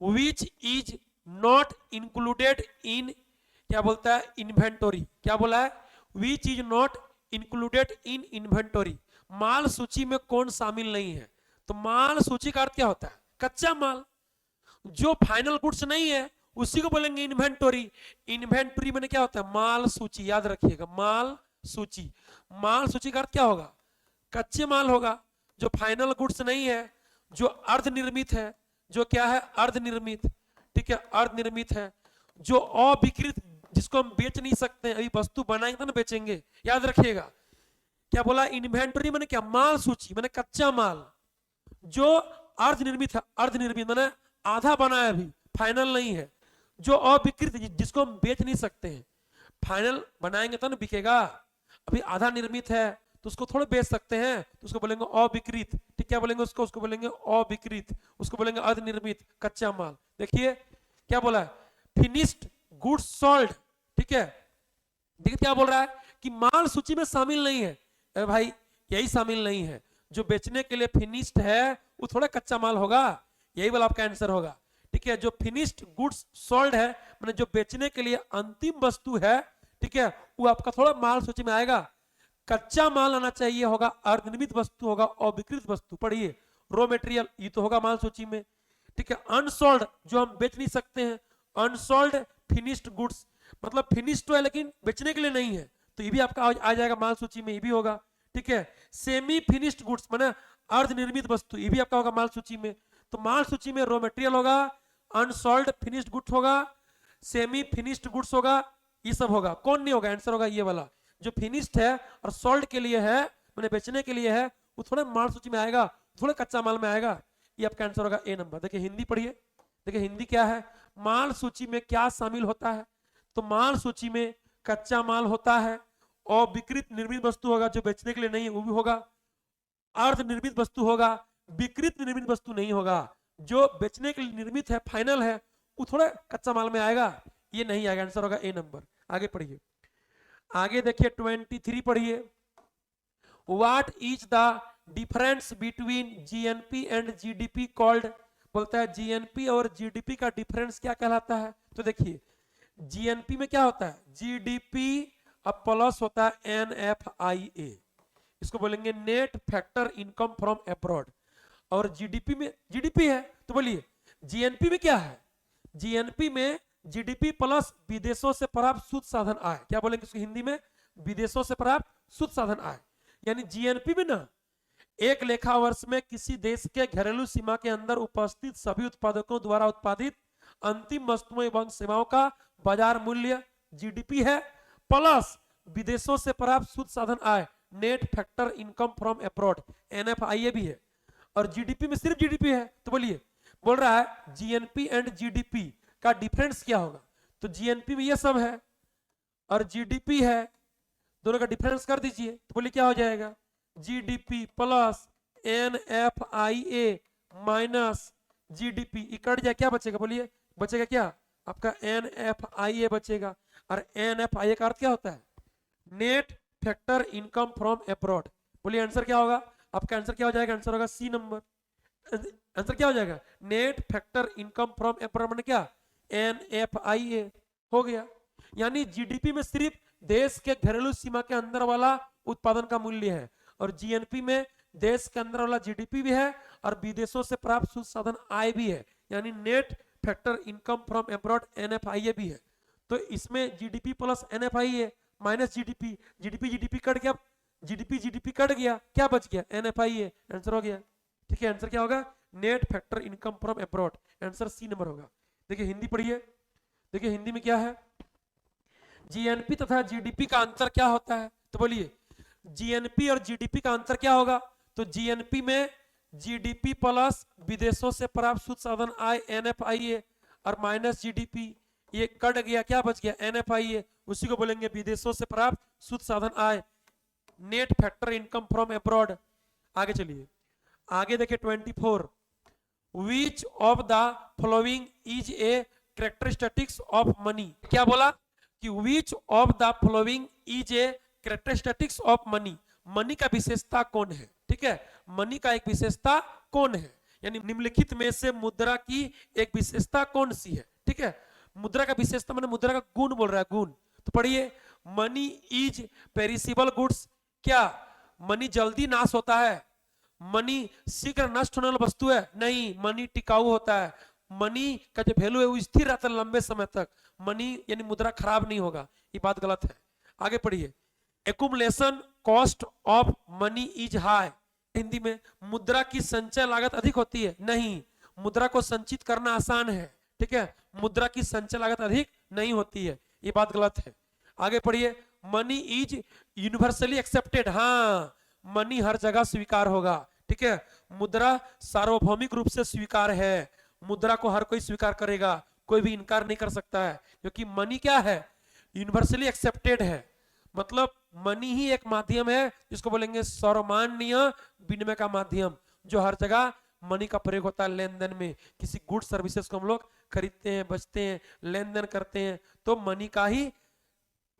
which is not included in, क्या बोलता है? इन्वेंटोरी। क्या बोला है? Which is not included in inventory, माल सूची में कौन शामिल नहीं है? तो माल सूची का अर्थ क्या होता है? कच्चा माल, जो फाइनल गुड्स नहीं है उसी को बोलेंगे इन्वेंटोरी। इन्वेंटोरी में क्या होता है? माल सूची। याद रखिएगा, माल सूची। माल सूची का अर्थ क्या होगा? कच्चे माल होगा, जो फाइनल गुड्स नहीं है जो अर्धनिर्मित है, जो क्या है अर्धनिर्मित, ठीक है अर्धनिर्मित है, जो अविकृत जिसको हम बेच नहीं सकते, अभी वस्तु बनाएंगे तो ना बेचेंगे, याद रखिएगा। क्या बोला इन्वेंटरी मैंने क्या माल सूची मैंने कच्चा माल, जो अर्धनिर्मित है, अर्धनिर्मित मैंने आधा बना है अभी फाइनल नहीं है, जो अविकृत जिसको हम बेच नहीं सकते हैं, फाइनल बनाएंगे तो ना बिकेगा, अभी आधा निर्मित है तो उसको थोड़ा बेच सकते हैं, तो उसको बोलेंगे अविकृत, ठीक क्या बोलेंगे उसको, उसको बोलेंगे अविकृत, उसको बोलेंगे अर्धनिर्मित कच्चा माल। देखिए क्या बोला है फिनिश्ड गुड्स सोल्ड, ठीक है। देखिए क्या बोल रहा है कि माल सूची में शामिल नहीं है, अरे भाई यही शामिल नहीं है, जो बेचने के लिए फिनिश्ड है वो थोड़ा कच्चा माल होगा, यही वाला आपका आंसर होगा, ठीक है। जो फिनिश्ड गुड्स सोल्ड है मैंने जो बेचने के लिए अंतिम वस्तु है, ठीक है, वो आपका थोड़ा माल सूची में आएगा, कच्चा माल आना चाहिए होगा, अर्धनिर्मित वस्तु होगा, अविकृत वस्तु पढ़िए रॉ मटेरियल, ये तो होगा माल सूची में, ठीक है। अनसोल्ड जो हम बेच नहीं सकते हैं, अनसोल्ड फिनिश्ड गुड्स मतलब फिनिश्ड तो है लेकिन बेचने के लिए नहीं है, तो ये भी आपका आ जाएगा माल सूची में, ये भी होगा, ठीक है। सेमी फिनिश्ड गुड्स माने अर्धनिर्मित वस्तु, ये भी आपका होगा माल सूची में, तो माल सूची में रॉ मटेरियल होगा, अनसोल्ड फिनिश्ड गुड्स होगा, सेमी फिनिश्ड गुड्स होगा, ये सब होगा। कौन नहीं होगा, आंसर होगा ये वाला, जो फिनिश्ड है और सोल्ड के लिए है मैंने बेचने के लिए है, वो थोड़ा माल सूची में आएगा, थोड़ा कच्चा माल में आएगा, ये आपका आंसर होगा ए नंबर। देखिए हिंदी पढ़िए, देखिए हिंदी क्या है, माल सूची में क्या शामिल होता है, तो माल सूची में कच्चा माल होता है, और विकृत निर्मित वस्तु होगा जो बेचने के लिए नहीं है वो भी होगा, अर्धनिर्मित वस्तु होगा, विकृत निर्मित वस्तु नहीं होगा, जो बेचने के लिए निर्मित है फाइनल है वो थोड़ा कच्चा माल में आएगा, ये नहीं आएगा, आंसर होगा ए नंबर। आगे पढ़िए, आगे देखिए 23 पढ़िए, what is the difference between GNP and GDP called, बोलता है जीएनपी और जीडीपी का डिफरेंस क्या कहलाता है, तो देखिए जीएनपी में क्या होता है जीडीपी अब प्लस होता है एनएफआईए, इसको बोलेंगे net factor income from abroad, और जीडीपी में जीडीपी है, तो बोलिए जीएनपी में क्या है, जीएनपी में जीडीपी प्लस विदेशों से प्राप्त शुद्ध साधन आय, क्या बोलेंगे इसको हिंदी में विदेशों से प्राप्त शुद्ध साधन आय, यानी जीएनपी में ना एक लेखा वर्ष में किसी देश के घरेलू सीमा के अंदर उपस्थित सभी उत्पादकों द्वारा उत्पादित अंतिम वस्तुओं एवं सेवाओं का बाजार मूल्य जीडीपी है, प्लस विदेशों से प्राप्त शुद्ध साधन आय net factor income from abroad NFIA भी है, और जीडीपी में सिर्फ जीडीपी है, तो बोलिए बोल रहा है जीएनपी एंड जीडीपी का डिफरेंस क्या होगा, तो जीएनपी में ये सब है और जीडीपी है, दोनों का डिफरेंस कर दीजिए, तो बोलिए क्या हो जाएगा GDP plus NFIA minus GDP, cut जाए क्या बचेगा, बोलिए बचेगा क्या आपका एनएफआईए बचेगा, और एनएफआईए का अर्थ क्या होता है net factor income from abroad, बोलिए आंसर क्या होगा आपका, आंसर क्या हो जाएगा, आंसर होगा सी नंबर, आंसर क्या हो जाएगा net factor income from abroad माने क्या एनएफआईए हो गया, यानी जीडीपी में सिर्फ देश के घरेलू सीमा के अंदर वाला उत्पादन का मूल्य है, और जीएनपी में देश के अंदर वाला जीडीपी भी है और विदेशों से प्राप्त शुद्ध साधन आय भी है, यानी net factor income from abroad NFIA भी है, तो इसमें GDP plus NFIA minus GDP, GDP GDP cut गया, जीडीपी जीडीपी कट गया, क्या बच गया एनएफआईए, आंसर हो गया, ठीक है। आंसर क्या होगा net factor income from abroad, answer C number होगा। देखिए हिंदी पढ़िए, देखिए हिंदी में क्या है जीएनपी तथा जीडीपी का अंतर क्या होता है, तो बोलिए जीएनपी और जीडीपी का अंतर क्या होगा, तो जीएनपी में जीडीपी प्लस विदेशों से प्राप्त शुद्ध साधन आय एनएफआईए और माइनस जीडीपी, ये कट गया क्या बच गया एनएफआईए, उसी को बोलेंगे विदेशों से प्राप्त शुद्ध साधन आय net factor income from abroad. आगे चलिए, आगे देखिए 24, which of the following is a characteristics of money, क्या बोला कि which of the following is a characteristics of money, money का विशेषता कौन है, ठीक है, मनी का एक विशेषता कौन है, यानी निम्नलिखित में से मुद्रा की एक विशेषता कौन सी है, ठीक है, मुद्रा का विशेषता मैंने मुद्रा का गुण बोल रहा है, गुण, तो पढ़िए मनी इज पेरिसेबल गुड्स, क्या मनी जल्दी नाश होता है, मनी शीघ्र नष्ट होने वाली वस्तु है, नहीं मनी टिकाऊ होता है, मनी का जो वैल्यू है वो स्थिर रहता है लंबे समय तक, मनी यानी मुद्रा खराब नहीं होगा, ये बात गलत है। आगे पढ़िए, accumulation cost of money is high, Hindi में मुद्रा की संचय लागत अधिक होती है? नहीं, मुद्रा को संचित करना आसान है, ठीक है, मुद्रा की संचय लागत अधिक नहीं होती है, ये बात गलत है। आगे पढ़िए, मनी इज यूनिवर्सली एक्सेप्टेड, हाँ मनी हर जगह स्वीकार होगा, ठीक है, मुद्रा सार्वभौमिक रूप से स्वीकार है, मुद्रा को हर कोई स्वीकार करेगा, कोई भी इनकार नहीं कर सकता है, क्योंकि मनी क्या है, यूनिवर्सली एक्सेप्टेड है। मतलब मनी ही एक माध्यम है जिसको बोलेंगे सर्वमान्य विनिमय का माध्यम, जो हर जगह मनी का प्रयोग होता है लेन देन में। किसी गुड सर्विसेज को हम लोग खरीदते हैं, बेचते हैं, लेन देन करते हैं, तो मनी का ही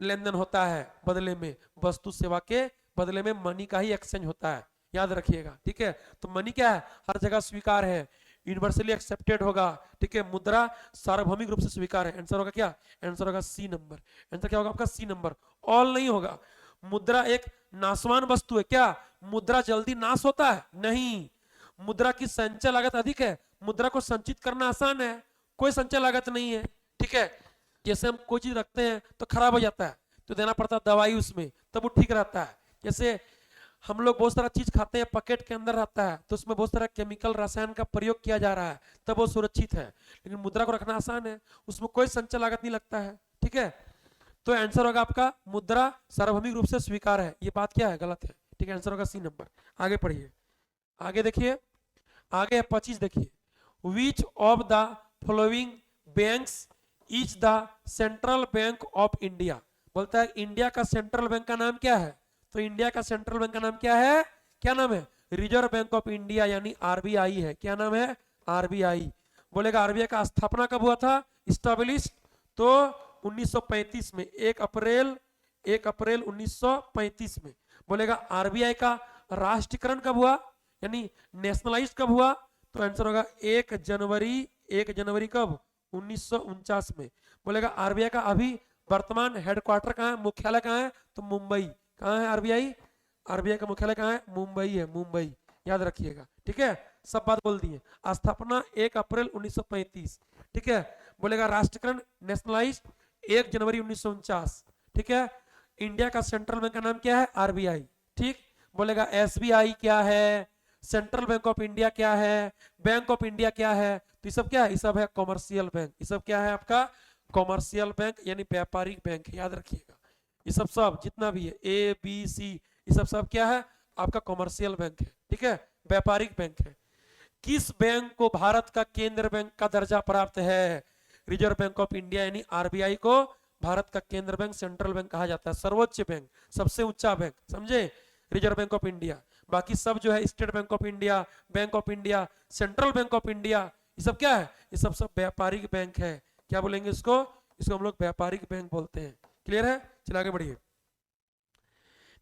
लेन देन होता है, बदले में वस्तु सेवा के बदले में मनी का ही एक्सचेंज होता है, याद रखिएगा, ठीक है। तो मनी क्या है, हर जगह स्वीकार है, यूनिवर्सली एक्सेप्टेड होगा, ठीक है, मुद्रा सार्वभौमिक रूप से स्वीकार है। आंसर होगा क्या, आंसर होगा सी नंबर। आंसर क्या होगा आपका, सी नंबर। ऑल नहीं होगा, मुद्रा एक नाशवान वस्तु है क्या, मुद्रा जल्दी नाश होता है? नहीं, मुद्रा की संचय लागत अधिक है, मुद्रा को संचित करना आसान है, कोई संचय लागत नहीं है, ठीक है। जैसे हम कोई चीज रखते हैं तो खराब हो जाता है तो देना पड़ता है दवाई उसमें, तब वो ठीक रहता है। जैसे हम लोग बहुत सारा चीज खाते हैं, पैकेट के अंदर रहता है तो उसमें बहुत सारा केमिकल रसायन का प्रयोग किया जा रहा है, तब वो सुरक्षित है। लेकिन मुद्रा को रखना आसान है, उसमें कोई संचय लागत नहीं लगता है, ठीक है। तो आंसर होगा आपका मुद्रा सार्वभौमिक रूप से स्वीकार है, ये बात क्या है, गलत है, ठीक है। आंसर होगा सी नंबर। आगे पढ़िए, आगे देखिए, आगे 25 देखिए, विच of the following banks is the central bank of India. बोलता है इंडिया का सेंट्रल बैंक का नाम क्या है, तो इंडिया का सेंट्रल बैंक का नाम क्या है, क्या नाम है, रिजर्व बैंक ऑफ इंडिया यानी आरबीआई है। क्या नाम है, आरबीआई। बोलेगा आरबीआई का स्थापना कब हुआ था, इस्टेब्लिश तो 1935 में, 1 अप्रैल 1935 में। बोलेगा आरबीआई का राष्ट्रीयकरण कब हुआ, यानी नेशनलाइज कब हुआ, तो आंसर होगा 1 जनवरी कब, 1949 में। बोलेगा आरबीआई का अभी वर्तमान हेडक्वार्टर कहाँ है, मुख्यालय कहाँ है, तो मुंबई। कहाँ है आरबीआई, आरबीआई का मुख्यालय कहाँ है, मुंबई है, मुंबई, याद रखिएगा, ठीक है। सब बात बोल दिए, स्थापना 1 अप्रैल 1935, ठीक है। बोलेगा राष्ट्रीयकरण नेशनलाइज 1 जनवरी 1949, ठीक है। इंडिया का सेंट्रल बैंक का नाम क्या है, आरबीआई, ठीक। बोलेगा एसबीआई क्या है, सेंट्रल बैंक ऑफ इंडिया क्या है, बैंक ऑफ इंडिया क्या है, तो ये सब क्या है, ये सब है कॉमर्शियल बैंक, ये सब क्या है आपका कॉमर्शियल बैंक यानी व्यापारिक बैंक, याद रखिएगा। ये सब सब जितना भी है ए बी सी, ये सब सब क्या है आपका कॉमर्शियल बैंक है, ठीक है, व्यापारिक बैंक है। किस बैंक को भारत का केंद्र बैंक का दर्जा प्राप्त है, रिजर्व बैंक ऑफ इंडिया यानी आरबीआई को भारत का केंद्र बैंक, सेंट्रल बैंक कहा जाता है, सर्वोच्च बैंक, सबसे ऊंचा बैंक, समझे, रिजर्व बैंक ऑफ इंडिया। बाकी सब जो है state bank of India, bank of India, central bank of India, ये सब क्या है, ये सब सब व्यापारिक बैंक है। क्या बोलेंगे इसको, इसको हम लोग व्यापारिक बैंक बोलते हैं। क्लियर है, चलिए आगे बढ़िए।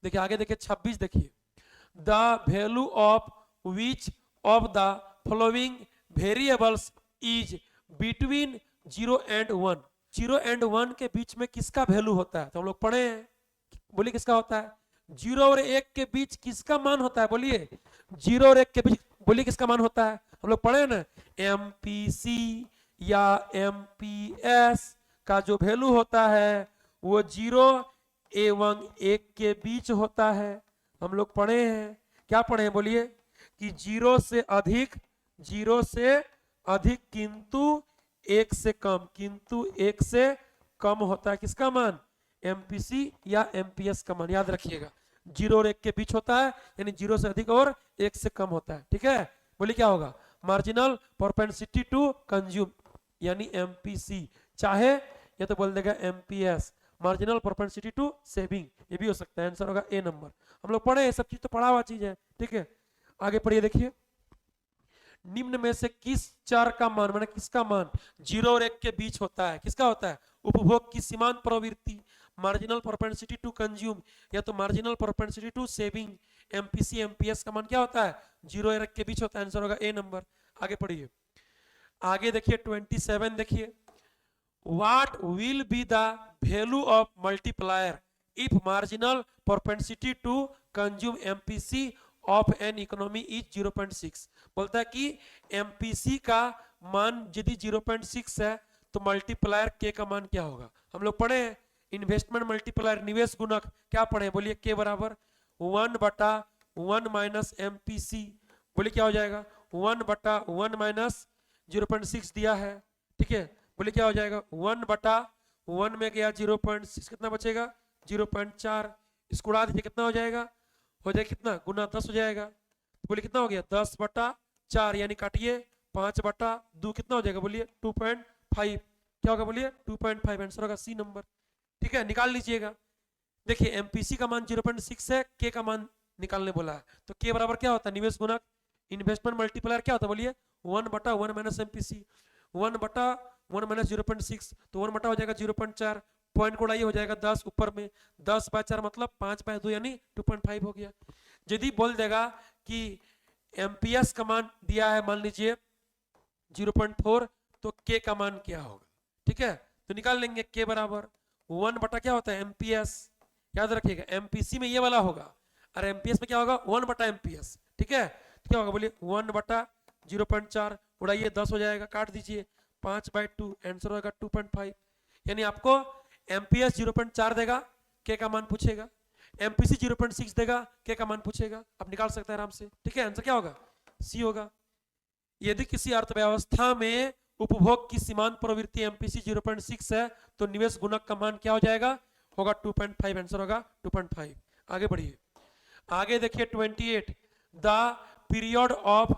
देखिए आगे देखिए 26 देखिए, the value of which of the following variables is between 0 and 1। 0 and 1 के बीच में किसका वैल्यू होता है, तो हम लोग पढ़े हैं, बोलिए किसका होता है, 0 और 1 के बीच किसका मान होता है, बोलिए 0 और 1 के बीच, बोलिए किसका मान होता है, हम लोग पढ़े ना, एमपीसी या एमपीएस का जो वैल्यू होता है वो 0 एवं 1 के बीच होता है। हम लोग पढ़े हैं, क्या पढ़े हैं बोलिए, कि 0 से अधिक किंतु 1 से कम, किंतु 1 से कम होता है किसका मान, एमपीसी या एमपीएस का मान, याद रखिएगा। 0 और 1 के बीच होता है यानी 0 से अधिक और 1 से कम होता है, ठीक है। बोलिए क्या होगा, मार्जिनल प्रोपेंसिटी टू कंज्यूम यानी एमपीसी, चाहे या तो बोल देगा MPS, marginal propensity to saving, ये भी हो सकता है। आंसर होगा ए नंबर। हम लोग पढ़े, सब चीज तो पढ़ा हुआ चीज है, ठीक है। आगे पढ़िए, देखिए निम्न में से किस चर का मान, माने किसका मान 0 और 1 के बीच होता है, किसका होता है, उपभोग की सीमांत प्रवृत्ति, मार्जिनल प्रोपेंसिटी टू कंज्यूम या तो marginal propensity to saving. MPC MPS का मान क्या होता है, 0 और 1 के बीच होता है। आंसर होगा ए नंबर। आगे पढ़िए, आगे देखिए 27 देखिए, what will be the value of multiplier if marginal propensity to consume MPC of an economy is 0.6। बोलता है कि एमपीसी का मान यदि 0.6 है तो मल्टीप्लायर के का मान क्या होगा। हम लोग पढ़े इन्वेस्टमेंट मल्टीप्लायर, निवेश गुणक, क्या पढ़े बोलिए, के बराबर 1/2 1 माइनस एमपीसी, बोले क्या हो जाएगा 1/1 माइनस 0.6 दिया है, ठीक है, बोले क्या हो जाएगा 1/1 में गया 0.6, कितना बचेगा 0.4, इसको उड़ा दीजिए कितना हो जाएगा कितना गुना 10 हो जाएगा, तो बोले कितना हो गया 10/4, यानी काटिए 5/2 कितना हो जाएगा बोलिए 2.5, क्या होगा बोलिए 2.5, आंसर होगा सी नंबर, ठीक है, निकाल लीजिएगा। देखिए एमपीसी का मान 0.6 है, के का मान निकालने बोला है, तो के बराबर क्या होता है निवेश गुणक, इन्वेस्टमेंट मल्टीप्लायर क्या होता है बोलिए 1/1 माइनस एमपीसी, 1/1 माइनस 0.6, तो 1 हो जाएगा 0.4, पॉइंट को उड़ाइए हो जाएगा 10, ऊपर में 10/4 मतलब 5/2 यानी 2.5 हो गया। यदि बोल देगा कि एमपीएस का मान दिया है मान लीजिए 0.4, तो के का मान क्या होगा, ठीक है, तो निकाल लेंगे के बराबर 1 क्या होता है एमपीएस, याद रखिएगा एमपीसी में ये वाला होगा और एमपीएस में क्या होगा 1/एमपीएस, ठीक है, तो क्या होगा बोलिए 1/0.4, उड़ाइए 10 हो जाएगा, काट दीजिए 5/2, आंसर होगा 2.5, यानी आपको एमपीएस 0.4 देगा, के का मान पूछेगा, एमपीसी 0.6 देगा, के का मान पूछेगा, आप निकाल सकते हैं आराम से, ठीक है, आंसर क्या होगा सी होगा। यदि किसी अर्थव्यवस्था में उपभोग की सीमांत प्रवृत्ति एमपीसी 0.6 है तो निवेश गुणक का मान क्या हो जाएगा होगा 2.5, आंसर होगा 2.5। आगे बढ़िए, आगे देखिए 28, the period of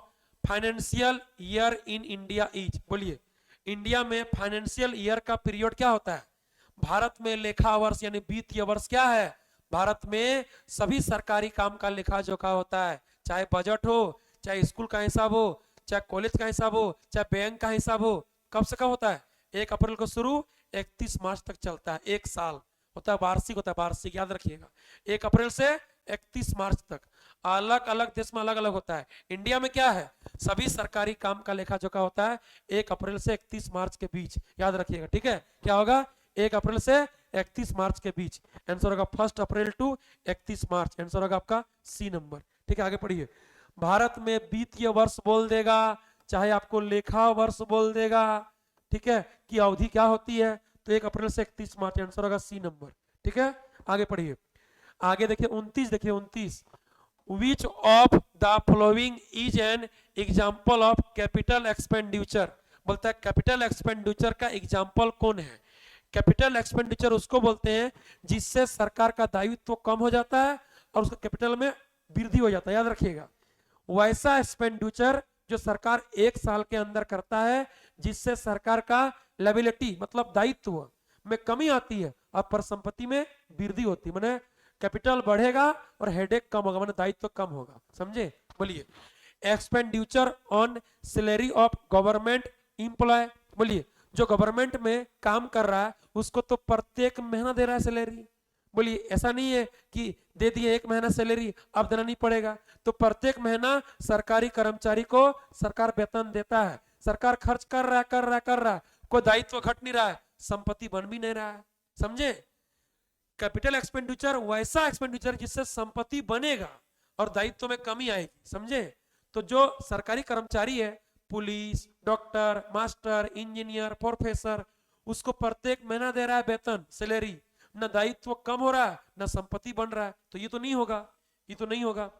financial year in India is, बोलिए इंडिया में फाइनेंशियल ईयर का पीरियड क्या होता है, भारत में लेखा वर्ष यानी वित्तीय वर्ष क्या है, भारत में सभी सरकारी काम का लेखा जोखा होता है, चाहे बजट हो, चाहे स्कूल का हिसाब हो, चाहे कॉलेज का हिसाब हो, चाहे बैंक का हिसाब हो, कब से कब होता है 1 अप्रैल को शुरू 31 मार्च तक चलता है, एक साल होता है, वार्षिक होता है, वार्षिक याद रखिएगा 1 अप्रैल से 31 मार्च तक, अलग अलग देश में अलग अलग होता है, इंडिया में क्या है सभी सरकारी काम का लेखा जोखा होता है 1 अप्रैल से 31 मार्च के बीच, याद रखिएगा, ठीक है, क्या होगा 1 अप्रैल से 31 मार्च के बीच, आंसर होगा 1 अप्रैल टू 31 मार्च, आंसर होगा आपका सी नंबर, ठीक है, आगे पढ़िए। भारत में वित्तीय वर्ष बोल देगा, चाहे आपको लेखा वर्ष बोल देगा, ठीक है, कि अवधि क्या होती है, तो 1 अप्रैल से 31 मार्च, आंसर होगा सी नंबर, ठीक है, आगे पढ़िए। आगे देखिए 29, देखिए 29, विच of the following is an example of capital expenditure, बोलता है कैपिटल एक्सपेंडिचर का एग्जाम्पल कौन है, कैपिटल एक्सपेंडिचर उसको बोलते हैं जिससे सरकार का दायित्व कम हो जाता है और उसका कैपिटल में वृद्धि हो जाता है, याद रखिएगा, वैसा एक्सपेंडिचर जो सरकार 1 साल के अंदर करता है जिससे सरकार का लायबिलिटी मतलब दायित्व में कमी आती है और परिसंपत्ति में वृद्धि होती है, माने कैपिटल बढ़ेगा और हेडेक कम होगा, माने दायित्व कम होगा, समझे, बोलिए expenditure on salary of government employ, बोलिए जो गवर्नमेंट में काम कर रहा है उसको तो प्रत्येक महीना दे रहा है सैलरी, बोलिए ऐसा नहीं है कि दे दिए 1 महीना सैलरी अब देना नहीं पड़ेगा, तो प्रत्येक महीना सरकारी कर्मचारी को सरकार वेतन देता है, सरकार खर्च कर रहा है, कोई दायित्व घट नहीं रहा है, संपत्ति बन भी नहीं रहा है, समझे, कैपिटल एक्सपेंडिचर वैसा एक्सपेंडिचर जिससे संपत्ति बनेगा और दायित्व में कमी आएगी, समझे, तो जो सरकारी कर्मचारी है police, doctor, master, engineer, professor, उसको प्रत्येक महीना दे रहा है वेतन सैलरी, न दायित्व कम हो रहा है न संपत्ति बन रहा है, तो ये तो नहीं होगा, ये तो नहीं होगा।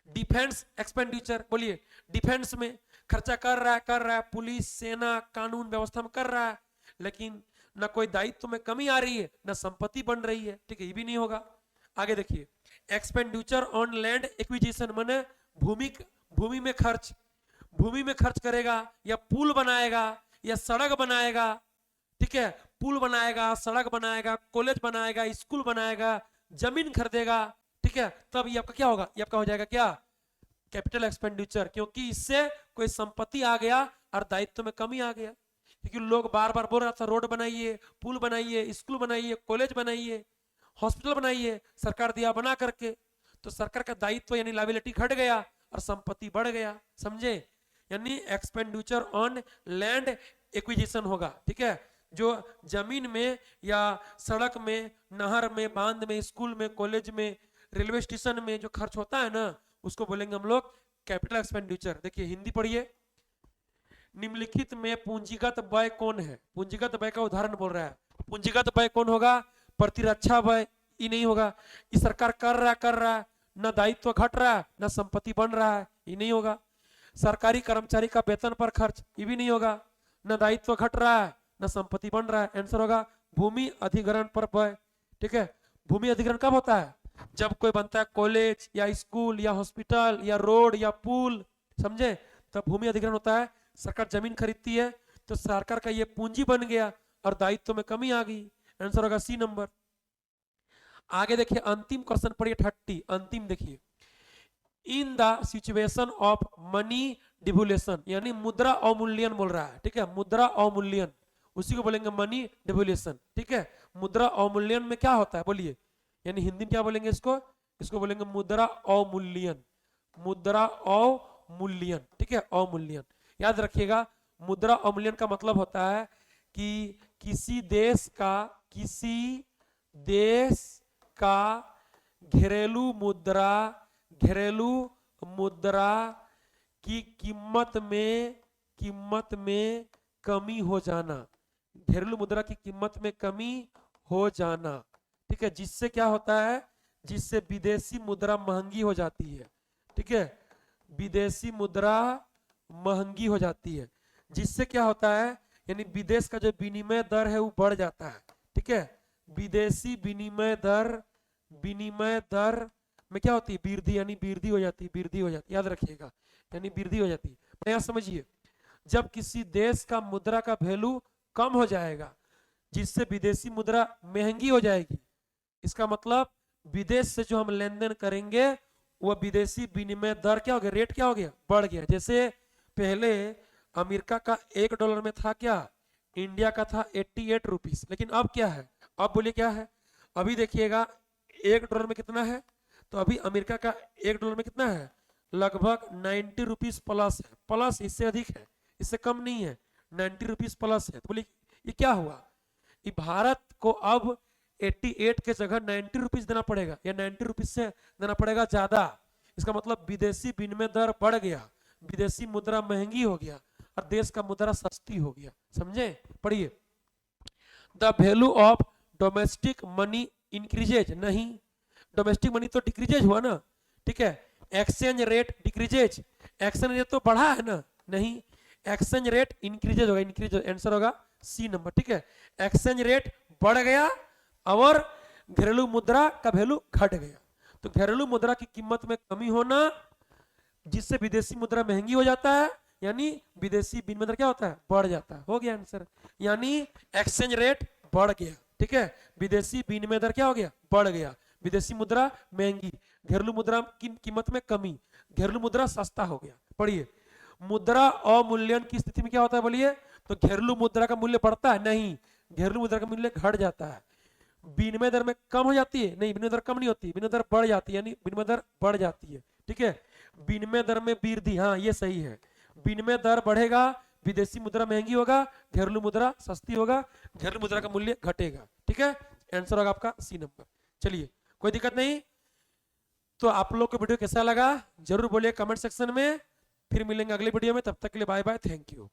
डिफेंस एक्सपेंडिचर, बोलिए डिफेंस में खर्चा कर रहा है, पुलिस, सेना, कानून व्यवस्था में कर रहा है, लेकिन न कोई दायित्व में कमी आ रही है न संपत्ति बन रही है, ठीक है, ये भी नहीं होगा। आगे देखिए एक्सपेंडिचर ऑन लैंड एक्विजिशन, माने भूमि में खर्च करेगा या पुल बनाएगा या सड़क बनाएगा, ठीक है, पुल बनाएगा, सड़क बनाएगा, कॉलेज बनाएगा, स्कूल बनाएगा, जमीन खरीदेगा, ठीक है, तब ये आपका क्या होगा, ये आपका हो जाएगा क्या कैपिटल एक्सपेंडिचर, क्योंकि इससे कोई संपत्ति आ गया और दायित्व में कमी आ गया, क्योंकि लोग बार बार बोल रहा था रोड बनाइए, पुल बनाइए, स्कूल बनाइए, कॉलेज बनाइए, हॉस्पिटल बनाइए, सरकार दिया बना करके, तो सरकार का दायित्व यानी लायबिलिटी घट गया और संपत्ति बढ़ गया, समझे, यानी एक्सपेंडिचर ऑन लैंड एक्विजिशन होगा, ठीक है, जो जमीन में या सड़क में, नहर में, बांध में, स्कूल में, कॉलेज में, रेलवे स्टेशन में जो खर्च होता है ना उसको बोलेंगे हम लोग कैपिटल एक्सपेंडिचर। देखिए हिंदी पढ़िए, निम्नलिखित में पूंजीगत व्यय कौन है, पूंजीगत व्यय का उदाहरण बोल रहा है, पूंजीगत व्यय कौन होगा, प्रतिरक्षा व्यय, ये नहीं होगा, ये सरकार कर रहा है न दायित्व घट रहा है न संपत्ति बढ़ रहा है, ये नहीं होगा। सरकारी कर्मचारी का वेतन पर खर्च, ये भी नहीं होगा। न दायित्व घट रहा है न संपत्ति बढ़ रहा है। आंसर होगा भूमि अधिग्रहण पर व्यय। ठीक है, भूमि अधिग्रहण कब होता है? जब कोई बनता है कॉलेज या स्कूल या हॉस्पिटल या रोड या पुल, समझे, तब भूमि अधिग्रहण होता है। सरकार जमीन खरीदती है तो सरकार का ये पूंजी बन गया और दायित्व में कमी आ गई। आंसर होगा सी नंबर। आगे देखिए अंतिम क्वेश्चन पढ़िए 30। अंतिम देखिए, in the situation of money devolution, यानी मुद्रा अवमूल्यन बोल रहा है। ठीक है, मुद्रा अवमूल्यन, उसी को बोलेंगे मनी डिवोल्यूशन। ठीक है, मुद्रा अवमूल्यन में क्या होता है बोलिए, यानी हिंदी में क्या बोलेंगे इसको? इसको बोलेंगे मुद्रा अवमूल्यन। मुद्रा अवमूल्यन, ठीक है, अवमूल्यन याद रखिएगा। मुद्रा अवमूल्यन का मतलब होता है कि किसी देश का घरेलू मुद्रा की कीमत में कमी हो जाना। घरेलू मुद्रा की कीमत में कमी हो जाना, ठीक है, जिससे क्या होता है? जिससे विदेशी मुद्रा महंगी हो जाती है। ठीक है, विदेशी मुद्रा महंगी हो जाती है, जिससे क्या होता है? यानी विदेश का जो विनिमय दर है वो बढ़ जाता है। ठीक है, विदेशी विनिमय दर में क्या होती है? वृद्धि, यानी वृद्धि हो जाती है, याद रखिएगा, यानी वृद्धि हो जाती है। नया समझिए, जब किसी देश का मुद्रा का वैल्यू कम हो जाएगा जिससे विदेशी मुद्रा महंगी हो जाएगी, इसका मतलब विदेश से जो हम लेन देन करेंगे वह विदेशी विनिमय दर क्या हो गया? रेट क्या हो गया? बढ़ गया। जैसे पहले अमेरिका का $1 में था क्या? इंडिया का था 88 रुपीस, लेकिन अब क्या है? अब बोलिए क्या है? अभी देखिएगा $1 में कितना है? तो अभी अमेरिका का $1 में कितना है? लगभग 90 रुपीस प्लस है। प्लस, इससे अधिक है, इससे कम नहीं है, 90 रुपीस प्लस है। तो बोलिए ये क्या हुआ? ये भारत को अब 88 के जगह 90 रुपीस देना पड़ेगा, या 90 रुपीस से देना पड़ेगा ज्यादा। इसका मतलब विदेशी विनिमय दर बढ़ गया, विदेशी मुद्रा महंगी हो गया और देश का मुद्रा सस्ती हो गया। समझे? पढ़िए, the value of domestic money increases, नहीं, डोमेस्टिक मनी तो डिक्रीजेज हुआ ना। ठीक है, exchange rate decreases, exchange rate तो बढ़ा है ना, नहीं, एक्सचेंज रेट इंक्रीजेज होगा, इंक्रीज। आंसर होगा सी नंबर। ठीक है, एक्सचेंज रेट बढ़ गया और घरेलू मुद्रा का वैल्यू घट गया। तो घरेलू मुद्रा की कीमत में कमी होना जिससे विदेशी मुद्रा महंगी हो जाता है, यानी विदेशी विनिमय दर क्या होता है? बढ़ जाता है। हो गया आंसर, यानी एक्सचेंज रेट बढ़ गया। ठीक है, विदेशी विनिमय दर क्या हो गया? बढ़ गया, विदेशी मुद्रा महंगी, घरेलू मुद्रा की कीमत में कमी, घरेलू मुद्रा सस्ता हो गया। पढ़िए, मुद्रा अवमूल्यन की स्थिति में क्या होता है बोलिए? तो घरेलू मुद्रा का मूल्य बढ़ता है? नहीं, घरेलू मुद्रा का मूल्य घट जाता है। विनिमय दर में कम हो जाती है? नहीं, विनिमय दर कम नहीं होती, विनिमय दर बढ़ जाती है, यानी विनिमय दर बढ़ जाती है। ठीक है, विनिमय दर में वृद्धि, हाँ ये सही है, विनिमय दर बढ़ेगा, विदेशी मुद्रा महंगी होगा, घरेलू मुद्रा सस्ती होगा, घरेलू मुद्रा का मूल्य घटेगा। ठीक है, आंसर होगा आपका सी नंबर। चलिए, कोई दिक्कत नहीं। तो आप लोग को वीडियो कैसा लगा जरूर बोलिए कमेंट सेक्शन में। फिर मिलेंगे अगले वीडियो में, तब तक के लिए बाय बाय, थैंक यू।